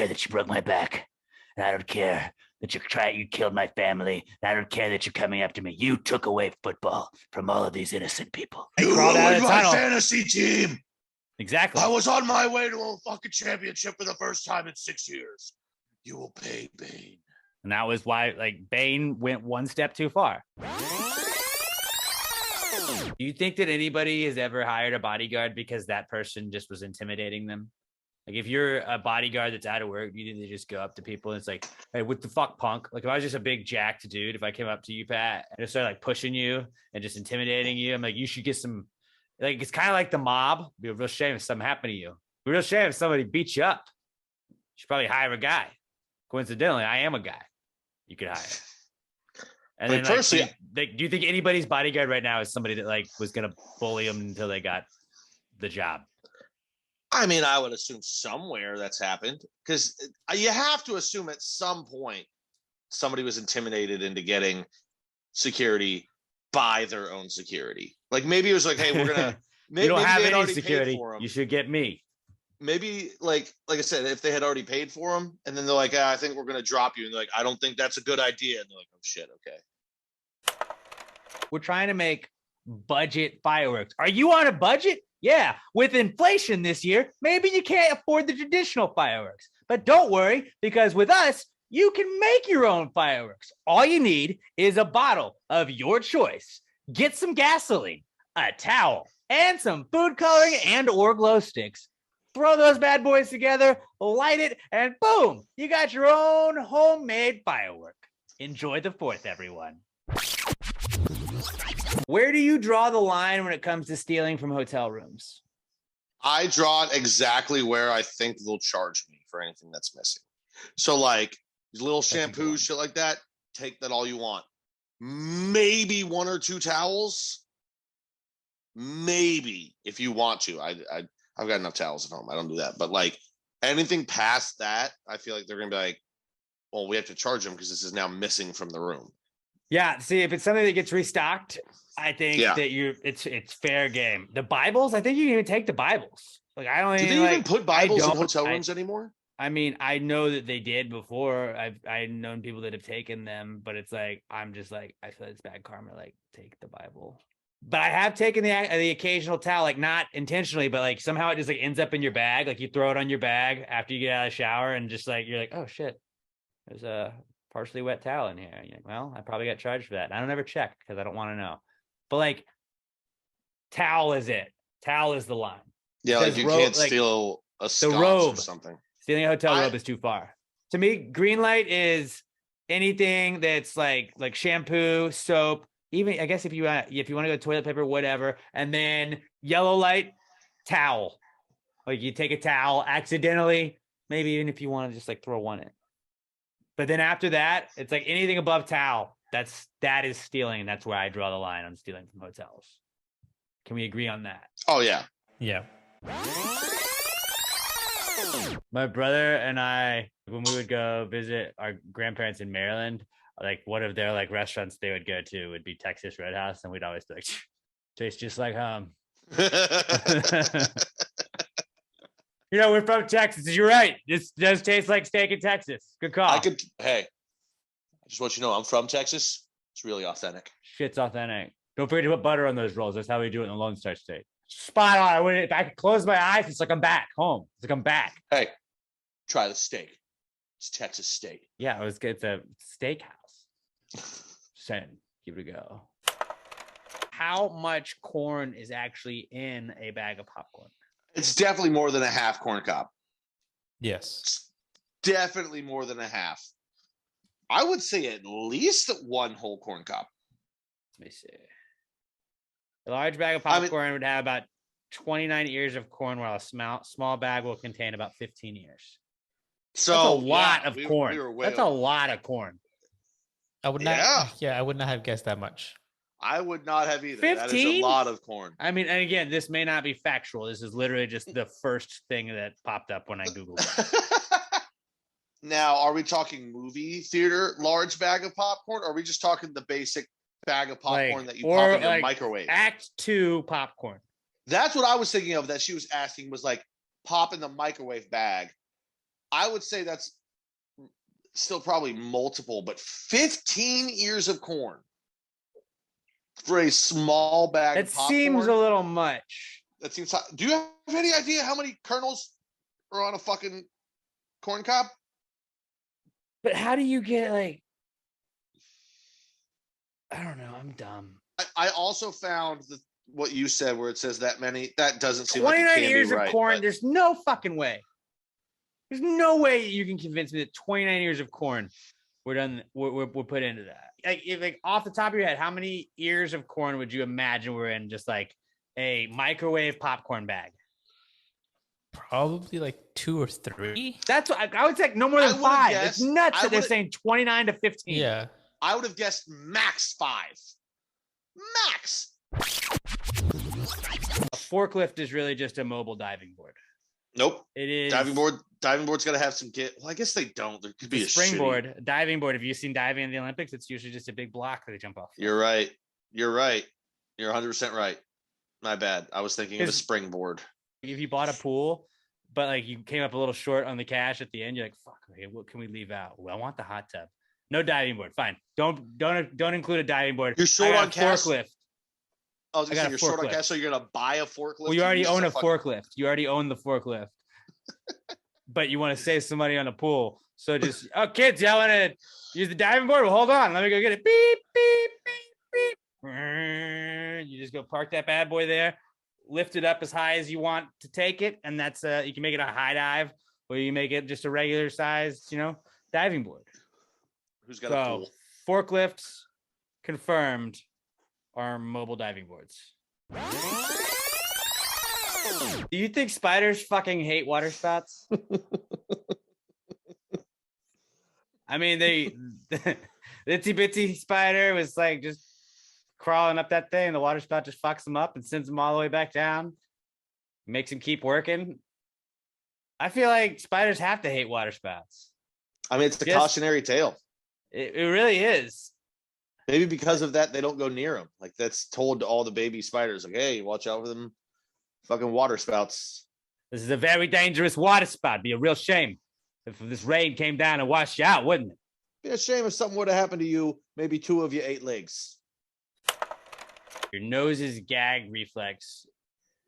that you broke my back. And I don't care that you killed my family. And I don't care that you're coming after me. You took away football from all of these innocent people. I crawled out of the tunnel. fantasy team. Exactly. I was on my way to a fucking championship for the first time in 6 years. You will pay, Bane. And that was why, like, Bane went one step too far. Do you think that anybody has ever hired a bodyguard because that person just was intimidating them? Like, if you're a bodyguard that's out of work, you need to just go up to people and it's like, hey, what the fuck, punk? Like, if I was just a big jacked dude, if I came up to you, Pat, and just started like pushing you and just intimidating you, I'm like, you should get some, like, it's kind of like the mob. It'd be a real shame if something happened to you. It'd be a real shame if somebody beat you up. You should probably hire a guy. Coincidentally, I am a guy you could hire. And Like, then, like, personally- do you think anybody's bodyguard right now is somebody that like was gonna bully them until they got the job? I mean, I would assume somewhere that's happened because you have to assume at some point somebody was intimidated into getting security by their own security. Like maybe it was like, hey, we're gonna. You don't maybe have they had any already paid security. for 'em. You should get me. Maybe like I said, if they had already paid for them, and then they're like, I think we're gonna drop you, and they're like, I don't think that's a good idea, and they're like, oh shit, okay. We're trying to make budget fireworks. Are you on a budget? Yeah. With inflation this year, maybe you can't afford the traditional fireworks. But don't worry, because with us, you can make your own fireworks. All you need is a bottle of your choice. Get some gasoline, a towel, and some food coloring and or glow sticks. Throw those bad boys together, light it, and boom, you got your own homemade firework. Enjoy the 4th, everyone. Where do you draw the line when it comes to stealing from hotel rooms? I draw it exactly where I think they'll charge me for anything that's missing. So like these little a good one. shampoos, shit like that, take that all you want. Maybe 1 or 2 towels. Maybe if you want to. I've got enough towels at home. I don't do that. But like anything past that, I feel like they're gonna be like, well, we have to charge them because this is now missing from the room. Yeah, see, if it's something that gets restocked, I think Yeah. that it's fair game. The Bibles, I think you can even take the Bibles. Like I don't Do even they like, even put Bibles in don't- hotel I- rooms anymore? I mean, I know that they did before. I've known people that have taken them, but it's like I'm just like I feel it's bad karma. Like take the Bible, but I have taken the occasional towel, like not intentionally, but like somehow it just like ends up in your bag. Like you throw it on your bag after you get out of the shower, and just like you're like, oh shit, there's a partially wet towel in here. And you're like, well, I probably got charged for that. And I don't ever check because I don't want to know. But like, towel is it. Towel is the line. Yeah, like Because you can't like, steal a scotch robe. or something. Stealing a hotel I- robe is too far. To me, green light is anything that's like shampoo, soap, Even I guess if you want to go toilet paper, whatever, and then yellow light, towel. Like you take a towel accidentally, maybe even if you want to just like throw one in. But then after that, it's like anything above towel. That is stealing, and that's where I draw the line on stealing from hotels. Can we agree on that? Oh yeah. Yeah. My brother and I, when we would go visit our grandparents in Maryland, like one of their like restaurants they would go to would be Texas Roadhouse, and we'd always be like, tastes just like home. We're from Texas. You're right. This does taste like steak in Texas. Good call. Hey, I just want you to know I'm from Texas. It's really authentic. Shit's authentic. Don't forget to put butter on those rolls. That's how we do it in the Lone Star State. Spot on. If I could close my eyes, it's like I'm back home. It's like I'm back. Hey, try the steak. It's Texas steak. Yeah, it's a steakhouse. Saying, give it a go. How much corn is actually in a bag of popcorn? It's definitely more than a half corn cob. Yes. It's definitely more than a half. I would say at least one whole corn cob. Let me see. A large bag of popcorn would have about 29 ears of corn, while a small bag will contain about 15 ears. So that's a lot of corn. That's a over. lot of corn. I would not. Yeah, I would not have guessed that much. I would not have either. 15? That is a lot of corn. I mean, and again, this may not be factual. This is literally just the first thing that popped up when I Googled it. Now, are we talking movie theater large bag of popcorn? Or are we just talking the basic bag of popcorn that you pop in the microwave? Act 2 popcorn. That's what I was thinking of that she was asking was like pop in the microwave bag. I would say that's still probably multiple, but 15 ears of corn for a small bag of popcorn. That seems a little much. That seems. Do you have any idea how many kernels are on a fucking corn cob? But how do you get like? I don't know. I'm dumb. I also found what you said where it says that many. That doesn't seem 29 like it can ears be of right, corn. but- There's no fucking way. There's no way you can convince me that 29 ears of corn we're put into that. Like off the top of your head, how many ears of corn would you imagine were in just like a microwave popcorn bag? Probably like 2 or 3. That's what I would say. No more than 5. It's nuts that they're saying 29 to 15. Yeah. I would have guessed max 5. Max. A forklift is really just a mobile diving board. Nope. It is Diving board's got to have some get. Well, I guess they don't. There could be a springboard. A diving board. Have you seen diving in the Olympics? It's usually just a big block that they jump off. You're right. You're 100% right. My bad. I was thinking of a springboard. If you bought a pool, but like you came up a little short on the cash at the end, you're like, "Fuck, okay, what can we leave out?" Well, I want the hot tub. No diving board. Fine. Don't include a diving board. You're short on cash. Forklift. I was gonna say you're short on cash, so you're gonna buy a forklift. Well, you already own a forklift. You already own the forklift. But you want to save some money on a pool. So just kids, y'all want to use the diving board? Well, hold on. Let me go get it. Beep, beep, beep, beep. You just go park that bad boy there, lift it up as high as you want to take it, and that's you can make it a high dive, or you make it just a regular size, diving board. Who's got a pool? Forklifts confirmed are mobile diving boards. Do you think spiders fucking hate water spouts? I mean, the itsy bitsy spider was like just crawling up that thing. The water spout just fucks them up and sends them all the way back down. Makes them keep working. I feel like spiders have to hate water spouts. I mean, it's a cautionary tale. It really is. Maybe because of that, they don't go near them. Like that's told to all the baby spiders. Like, hey, watch out for them fucking water spouts. This is a very dangerous water spout. Be a real shame if this rain came down and washed you out, wouldn't it? Be a shame if something would have happened to you. Maybe 2 of you 8 legs. Your nose's gag reflex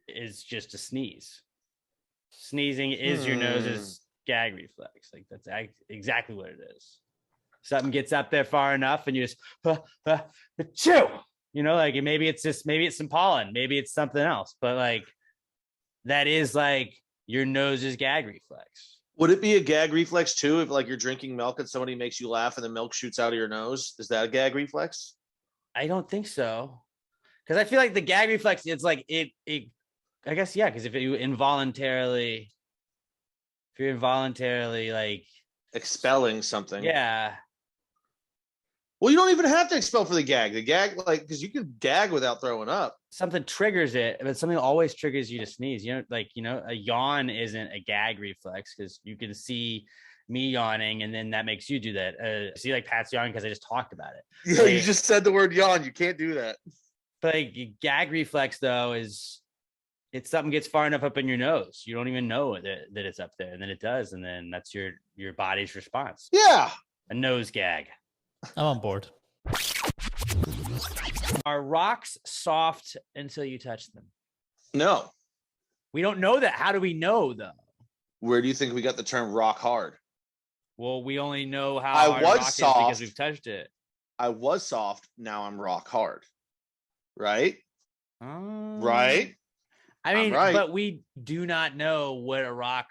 is just a sneeze. Sneezing is your nose's gag reflex. Like that's exactly what it is. Something gets up there far enough and you just chew. Like maybe it's some pollen, maybe it's something else, but like that is like your nose's gag reflex. Would it be a gag reflex too if like you're drinking milk and somebody makes you laugh and the milk shoots out of your nose? Is that a gag reflex? I don't think so. Because I feel like the gag reflex, it's like it I guess, yeah, because if you're involuntarily like, Expelling something. yeah. Well, you don't even have to expel for the gag. The gag, like, because you can gag without throwing up. Something triggers it, but something always triggers you to sneeze. A yawn isn't a gag reflex because you can see me yawning and then that makes you do that. See, like Pat's yawning because I just talked about it. Yeah, Like, you just said the word yawn. You can't do that. but like, gag reflex though it's something gets far enough up in your nose, you don't even know that it's up there, and then it does, and then that's your body's response. Yeah. A nose gag. I'm on board. Are rocks soft until you touch them? No. We don't know that. How do we know though? Where do you think we got the term rock hard? Well, we only know how I hard was rock is soft. because we've touched it. I was soft. Now I'm rock hard. Right? Um, Right? I mean, right. but we do not know what a rock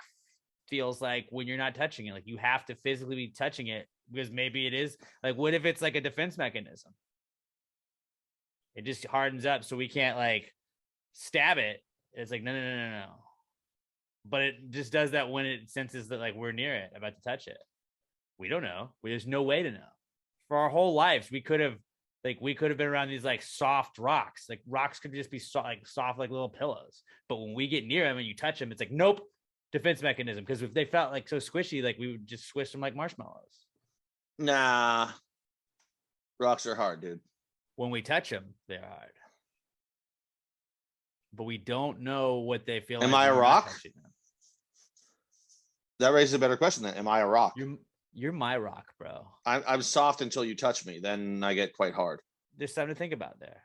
feels like when you're not touching it. Like, you have to physically be touching it because maybe it is like, what if it's like a defense mechanism? It just hardens up so we can't like stab it. It's like, no. But it just does that when it senses that like we're near it, about to touch it. We don't know. There's no way to know. For our whole lives, we could have been around these like soft rocks. Like, rocks could just be soft like little pillows. But when we get near them and you touch them, it's like, nope, defense mechanism. Because if they felt like so squishy, like we would just squish them like marshmallows. Nah. Rocks are hard, dude. When we touch them, they're hard. But we don't know what they feel Am like. I a when we're not rock? touching them. That raises a better question then. Am I a rock? You're my rock, bro. I'm soft until you touch me. Then I get quite hard. There's something to think about there.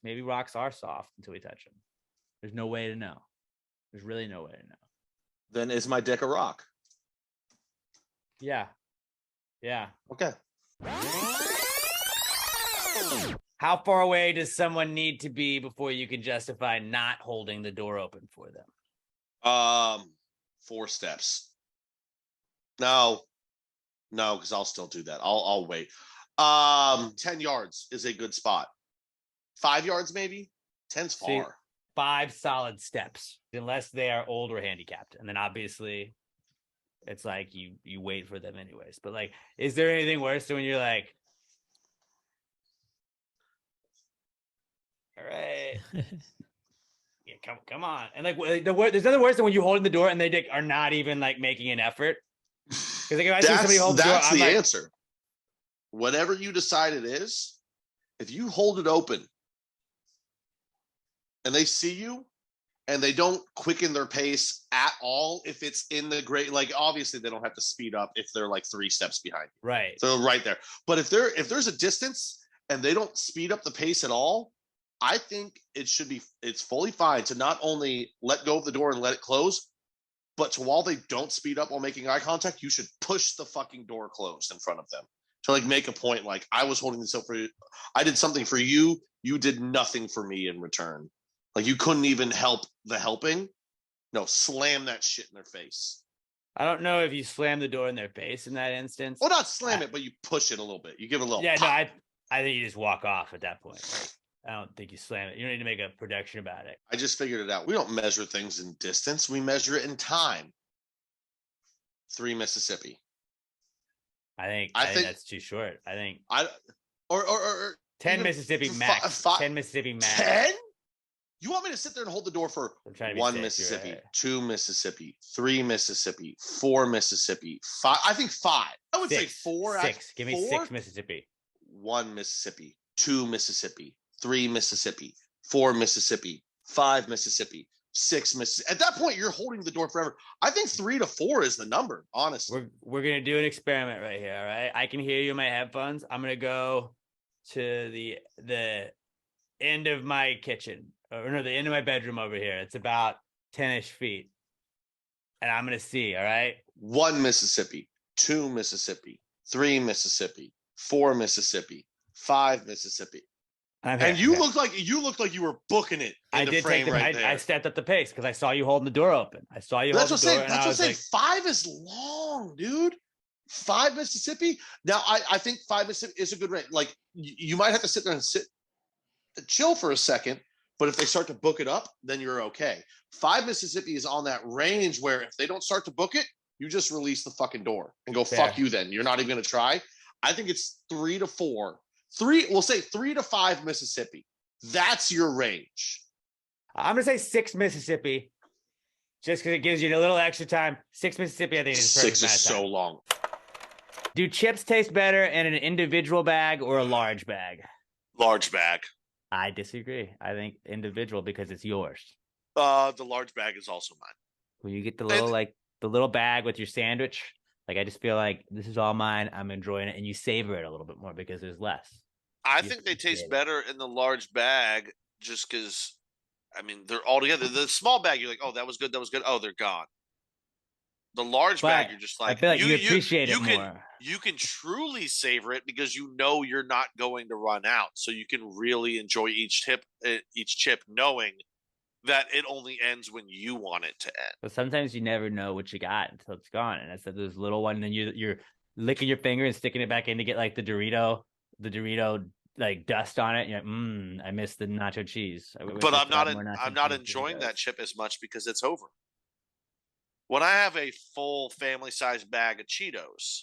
Maybe rocks are soft until we touch them. There's no way to know. There's really no way to know. Then is my dick a rock? Yeah. Okay. How far away does someone need to be before you can justify not holding the door open for them? 4 steps. No, because I'll still do that. I'll wait. 10 yards is a good spot. 5 yards, maybe. 10's far. See, 5 solid steps, unless they are old or handicapped, and then obviously, it's like you wait for them anyways. But like, is there anything worse than when you're like, all right, yeah, come on, and like there's nothing worse than when you hold in the door and they are not even like making an effort. Because like, if I see somebody hold the door, that's I'm the like, answer. Whatever you decide it is, if you hold it open and they see you and they don't quicken their pace at all, if it's in the great, like obviously they don't have to speed up if they're like 3 steps behind you. right. So right there. But if there's a distance and they don't speed up the pace at all, I think it's fully fine to not only let go of the door and let it close, but to, while they don't speed up while making eye contact, you should push the fucking door closed in front of them to like make a point. Like, I was holding this up for you. I did something for you. You did nothing for me in return. Like, you couldn't even help the helping. No, slam that shit in their face. I don't know if you slam the door in their face in that instance. Well, not slam it, but you push it a little bit. You give it a little. Yeah, pop. no, I think you just walk off at that point. Like, I don't think you slam it. You don't need to make a production about it. I just figured it out. We don't measure things in distance. We measure it in time. 3 Mississippi. I think that's too short. I think Or 10 even Mississippi max. 10 Mississippi max. 10? You want me to sit there and hold the door for I'm trying to be 1 safe, Mississippi, you're right. 2 Mississippi, 3 Mississippi, 4 Mississippi, 5? I think 5. I would say 4. 6. Give me 6 Mississippi. 1 Mississippi, 2 Mississippi, 3 Mississippi, 4 Mississippi, 5 Mississippi, 6 Mississippi. At that point, you're holding the door forever. I think 3 to 4 is the number, honestly. We're gonna do an experiment right here. All right, I can hear you in my headphones. I'm gonna go to the end of my kitchen, or no, the end of my bedroom over here. It's about 10-ish feet, and I'm gonna see. All right, 1 Mississippi, 2 Mississippi, 3 Mississippi, 4 Mississippi, 5 Mississippi. And you looked like you were booking it in the frame right there. I stepped up the pace because I saw you holding the door open. I saw you. That's what I'm saying. And That's what I'm saying. like, 5 is long, dude. 5 Mississippi. Now, I think 5 Mississippi is a good range. Like you might have to sit there and chill for a second, but if they start to book it up, then you're okay. 5 Mississippi is on that range where if they don't start to book it, you just release the fucking door and go, fuck you then. You're not even going to try. I think it's 3 to 4. We'll say 3 to 5 Mississippi. That's your range. I'm gonna say 6 Mississippi, just because it gives you a little extra time. 6 Mississippi, I think is perfect. 6 is so long. Do chips taste better in an individual bag or a large bag? Large bag. I disagree. I think individual because it's yours. The large bag is also mine. When you get the little bag with your sandwich, like I just feel like this is all mine. I'm enjoying it, and you savor it a little bit more because there's less. I think they taste better in the large bag just because, I mean, they're all together. The small bag, you're like, oh, that was good. That was good. Oh, they're gone. The large bag, you're just like, I feel like you appreciate it more. You can truly savor it because you know you're not going to run out. So you can really enjoy each chip knowing that it only ends when you want it to end. But sometimes you never know what you got until it's gone. And I said there's little one, and then you're licking your finger and sticking it back in to get like the Dorito like dust on it. You're like, I miss the nacho cheese. But I'm not enjoying that chip as much because it's over. When I have a full family-sized bag of Cheetos,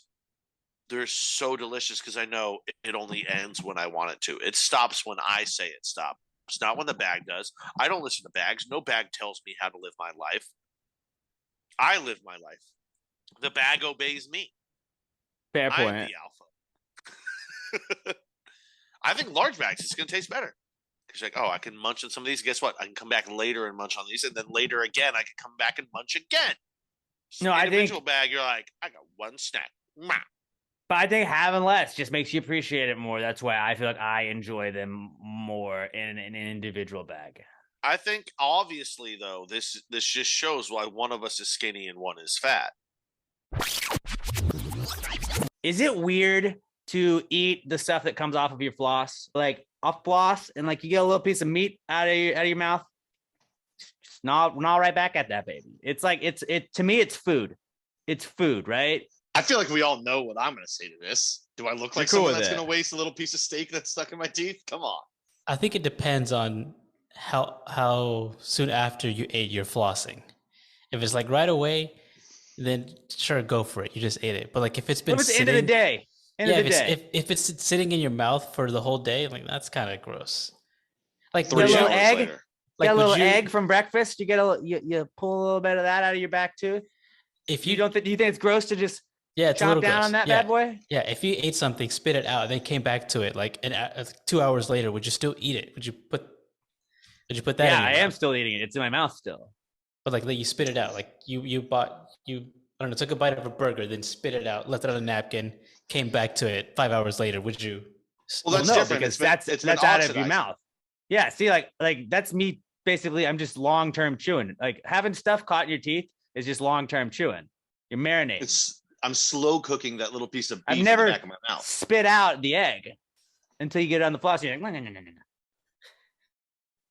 they're so delicious because I know it only ends when I want it to. It stops when I say it stops. It's not when the bag does. I don't listen to bags. No bag tells me how to live my life. I live my life. The bag obeys me. Fair point. I'm the alpha. I think large bags is going to taste better. Because you're like, oh, I can munch on some of these. Guess what? I can come back later and munch on these. And then later again, I can come back and munch again. No, I think individual bag, you're like, I got one snack. Mwah. But I think having less just makes you appreciate it more. That's why I feel like I enjoy them more in an individual bag. I think obviously though, this just shows why one of us is skinny and one is fat. Is it weird to eat the stuff that comes off of your floss? Like off floss and like you get a little piece of meat out of your mouth? Just gnaw right back at that baby. It's like to me it's food. It's food, right? I feel like we all know what I'm going to say to this. Do I look like someone that's going to waste a little piece of steak that's stuck in my teeth? Come on. I think it depends on how soon after you ate your flossing. If it's like right away, then sure, go for it. You just ate it. But like if it's been the end of the day, if it's sitting in your mouth for the whole day, like that's kind of gross. Like 3 little hours egg. later. Like, get a little egg from breakfast. You get you pull a little bit of that out of your back too. If you don't think, do you think it's gross to just it's chop down on that bad boy? Yeah, if you ate something, spit it out, and then came back to it like 2 hours later, would you still eat it? Would you put that? Yeah, in your I mouth? am still eating it. It's in my mouth still. But like you spit it out, like you I don't know, took a bite of a burger, then spit it out, left it on a napkin, came back to it 5 hours later. Would you? Well, that's no, different because it's that's out of your mouth. Yeah, see, like that's me. Basically, I'm just long-term chewing. Like having stuff caught in your teeth is just long-term chewing. You're marinating. I'm slow cooking that little piece of beef I've never in the back of my mouth. Spit out the egg until you get it on the floss. You're like, no.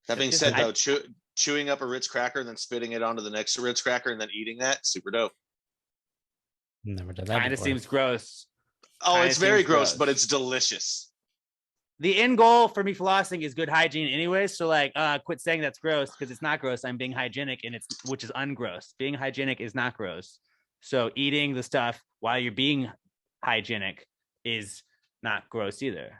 That being said, though, chewing up a Ritz cracker and then spitting it onto the next Ritz cracker and then eating that, super dope. Never done that. Kind of seems gross. Oh, it's very gross, but it's delicious. The end goal for me flossing is good hygiene anyway. So like, quit saying that's gross because it's not gross. I'm being hygienic which is ungross. Being hygienic is not gross. So eating the stuff while you're being hygienic is not gross either.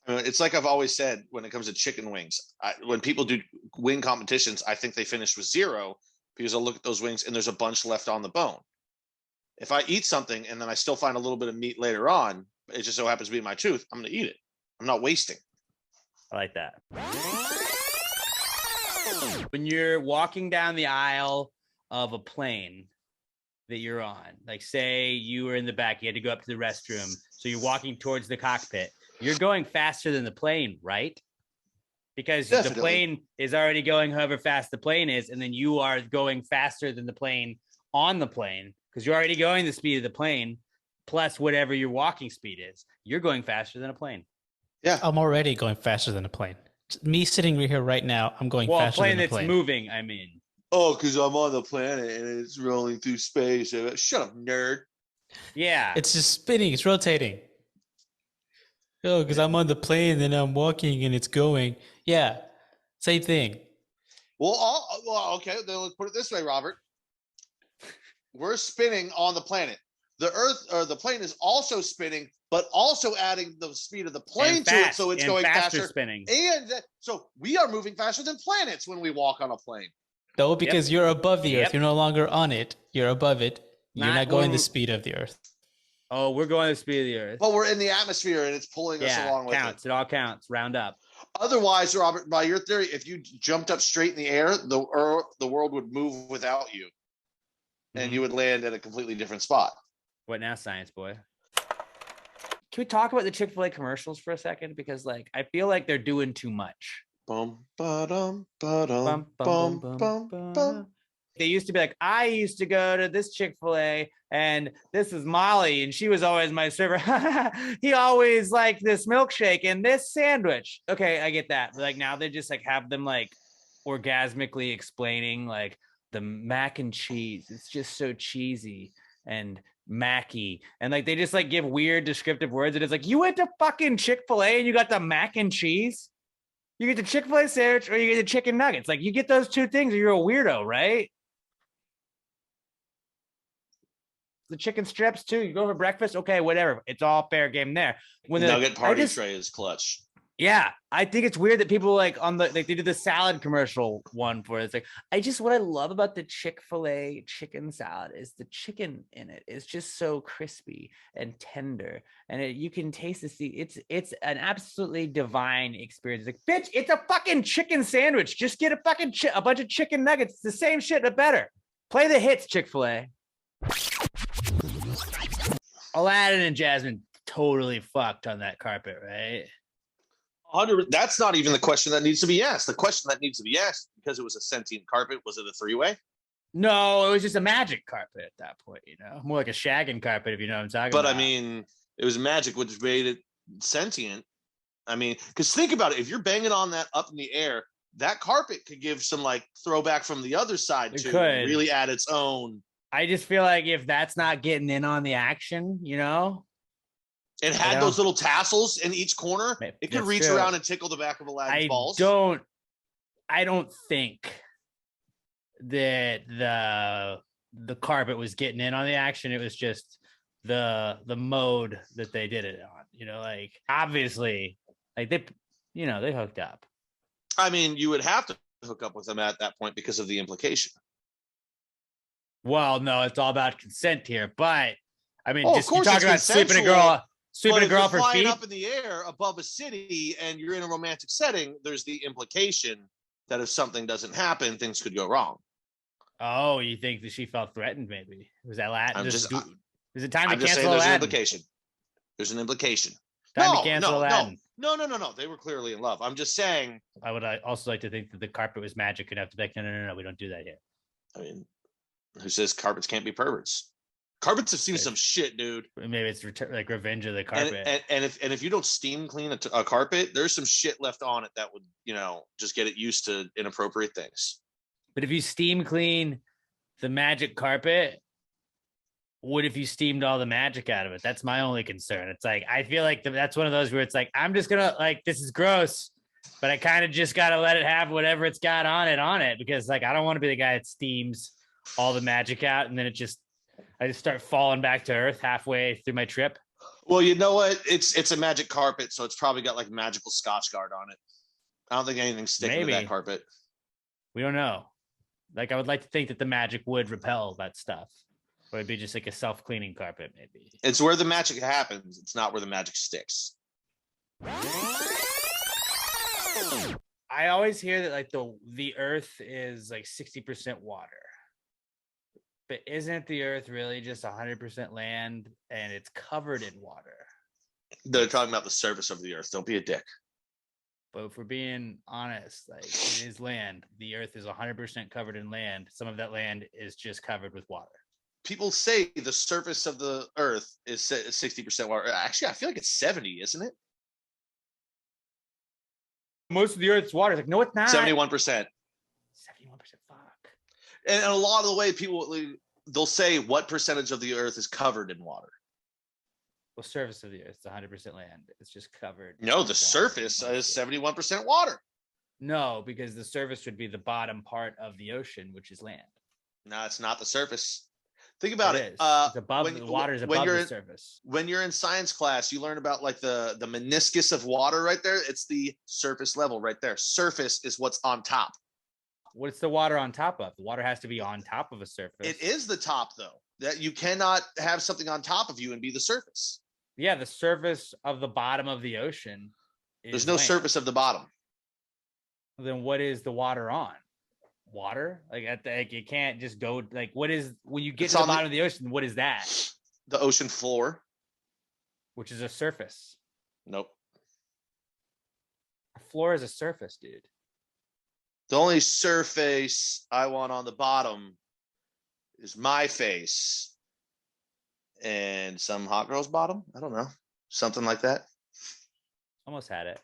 It's like I've always said when it comes to chicken wings. When people do wing competitions, I think they finish with 0 because I'll look at those wings and there's a bunch left on the bone. If I eat something and then I still find a little bit of meat later on, it just so happens to be in my tooth, I'm going to eat it. I'm not wasting. I like that. When you're walking down the aisle of a plane that you're on, like say you were in the back, you had to go up to the restroom. So you're walking towards the cockpit. You're going faster than the plane, right? Because Definitely. The plane is already going however fast the plane is. And then you are going faster than the plane on the plane because you're already going the speed of the plane plus whatever your walking speed is. You're going faster than a plane. Yeah. I'm already going faster than a plane. Me sitting here right now, I'm going faster than a plane. A plane that's moving, I mean. Oh, because I'm on the planet and it's rolling through space. Shut up, nerd. Yeah. It's just spinning. It's rotating. Oh, because I'm on the plane, then I'm walking, and it's going. Yeah, same thing. Well, okay. Then let's put it this way, Robert. We're spinning on the planet. The Earth or the plane is also spinning, but also adding the speed of the plane And to it, fast, so it's and going faster faster. spinning. And so we are moving faster than planets when we walk on a plane. No, because you're above the Yep. Earth. You're no longer on it. You're above it. You're Not not going when- the speed of the Earth. Oh, we're going the speed of the Earth. But we're in the atmosphere and it's pulling us Yeah, along with counts. it. It all counts. Round up. Otherwise, Robert, by your theory, if you jumped up straight in the air, the world would move without you, and you would land at a completely different spot. What now, science boy? Can we talk about the Chick-fil-A commercials for a second? Because like I feel like they're doing too much. Bum, ba-dum, ba-dum, bum, bum, bum. They used to be like, I used to go to this Chick-fil-A and this is Molly and she was always my server. He always liked this milkshake and this sandwich. Okay, I get that. But like now they just like have them like orgasmically explaining like the mac and cheese. It's just so cheesy and Mackie. And like they just like give weird descriptive words. And it's like, you went to fucking Chick-fil-A and you got the mac and cheese? You get the Chick-fil-A sandwich or you get the chicken nuggets. Like you get those two things or you're a weirdo, right? The chicken strips too. You go for breakfast, okay, whatever. It's all fair game there. When they're Nugget like, party tray is clutch. yeah, I think it's weird that people like on the like they did the salad commercial one for it. It's like what I love about the Chick-fil-A chicken salad is the chicken in it is just so crispy and tender, and you can taste the seed. It's an absolutely divine experience. It's like, bitch, it's a fucking chicken sandwich. Just get a fucking a bunch of chicken nuggets. It's the same shit but better. Play the hits, Chick-fil-A. Aladdin and Jasmine totally fucked on that carpet, right? 100. That's not even the question that needs to be asked. The question that needs to be asked, because it was a sentient carpet, was it a three-way? No, it was just a magic carpet at that point, you know, more like a shagging carpet, if you know what I'm talking But about. I mean, it was magic, which made it sentient. I mean, because think about it. If you're banging on that up in the air, that carpet could give some like throwback from the other side It to could. really add its own. I just feel like if that's not getting in on the action, you know, It had those little tassels in each corner. It could That's reach true. around and tickle the back of Aladdin's balls. I don't think that the carpet was getting in on the action. It was just the mode that they did it on, you know, like obviously like they hooked up. I mean, you would have to hook up with them at that point because of the implication. Well, no, it's all about consent here, but I mean, Oh, of just you're course talking it's about sweeping a consensual, girl But if for you're flying feet. up in the air above a city and you're in a romantic setting, there's the implication that if something doesn't happen, things could go wrong. Oh, you think that she felt threatened? Maybe was that Aladdin? I'm Is just- it time I'm to just saying cancel there's an Aladdin? implication. There's an implication. Time to cancel Aladdin. No. They were clearly in love. I'm just saying. I would also like to think that the carpet was magic enough to be like, no, we don't do that yet. I mean, who says carpets can't be perverts? Carpets have seen some shit, dude. Maybe it's like Revenge of the And, Carpet. and if you don't steam clean a carpet, there's some shit left on it that would, just get it used to inappropriate things. But if you steam clean the magic carpet, what if you steamed all the magic out of it? That's my only concern. It's like, I feel like that's one of those where it's like, I'm just gonna like, this is gross, but I kind of just got to let it have whatever it's got on it because like, I don't want to be the guy that steams all the magic out. And then I just start falling back to earth halfway through my trip. Well, you know what? It's a magic carpet, so it's probably got like magical Scotch Guard on it. I don't think anything's sticking to Maybe. that carpet. We don't know. Like, I would like to think that the magic would repel that stuff. Or it'd be just like a self-cleaning carpet, maybe. It's where the magic happens. It's not where the magic sticks. I always hear that like the earth is like 60% water. But isn't the earth really just 100% land and it's covered in water? They're talking about the surface of the earth. Don't be a dick. But if we're being honest, like it is land. The earth is 100% covered in land. Some of that land is just covered with water. People say the surface of the earth is 60% water. Actually, I feel like it's 70, isn't it? Most of the earth's water. It's like, no, it's not. 71%. 71%. Fuck. And a lot of the way people, they'll say what percentage of the earth is covered in water. Well, surface of the earth is 100% land. It's just covered. No, with the water surface mostly. is 71% water. No, because the surface would be the bottom part of the ocean, which is land. No, it's not the surface. Think about it. is. It's above the water is above the surface. When you're in science class, you learn about like the meniscus of water right there. It's the surface level right there. Surface is what's on top. What's the water on top of? The water has to be on top of a surface. It is the top though. That you cannot have something on top of you and be the surface. Yeah, the surface of the bottom of the ocean. There's no surface of the bottom. Then what is the water on? Water? Like you can't just go like what is when you get It's to the on the- bottom of the ocean, what is that? The ocean floor. Which is a surface. Nope. A floor is a surface, dude. The only surface I want on the bottom is my face and some hot girl's bottom. I don't know. Something like that. Almost had it.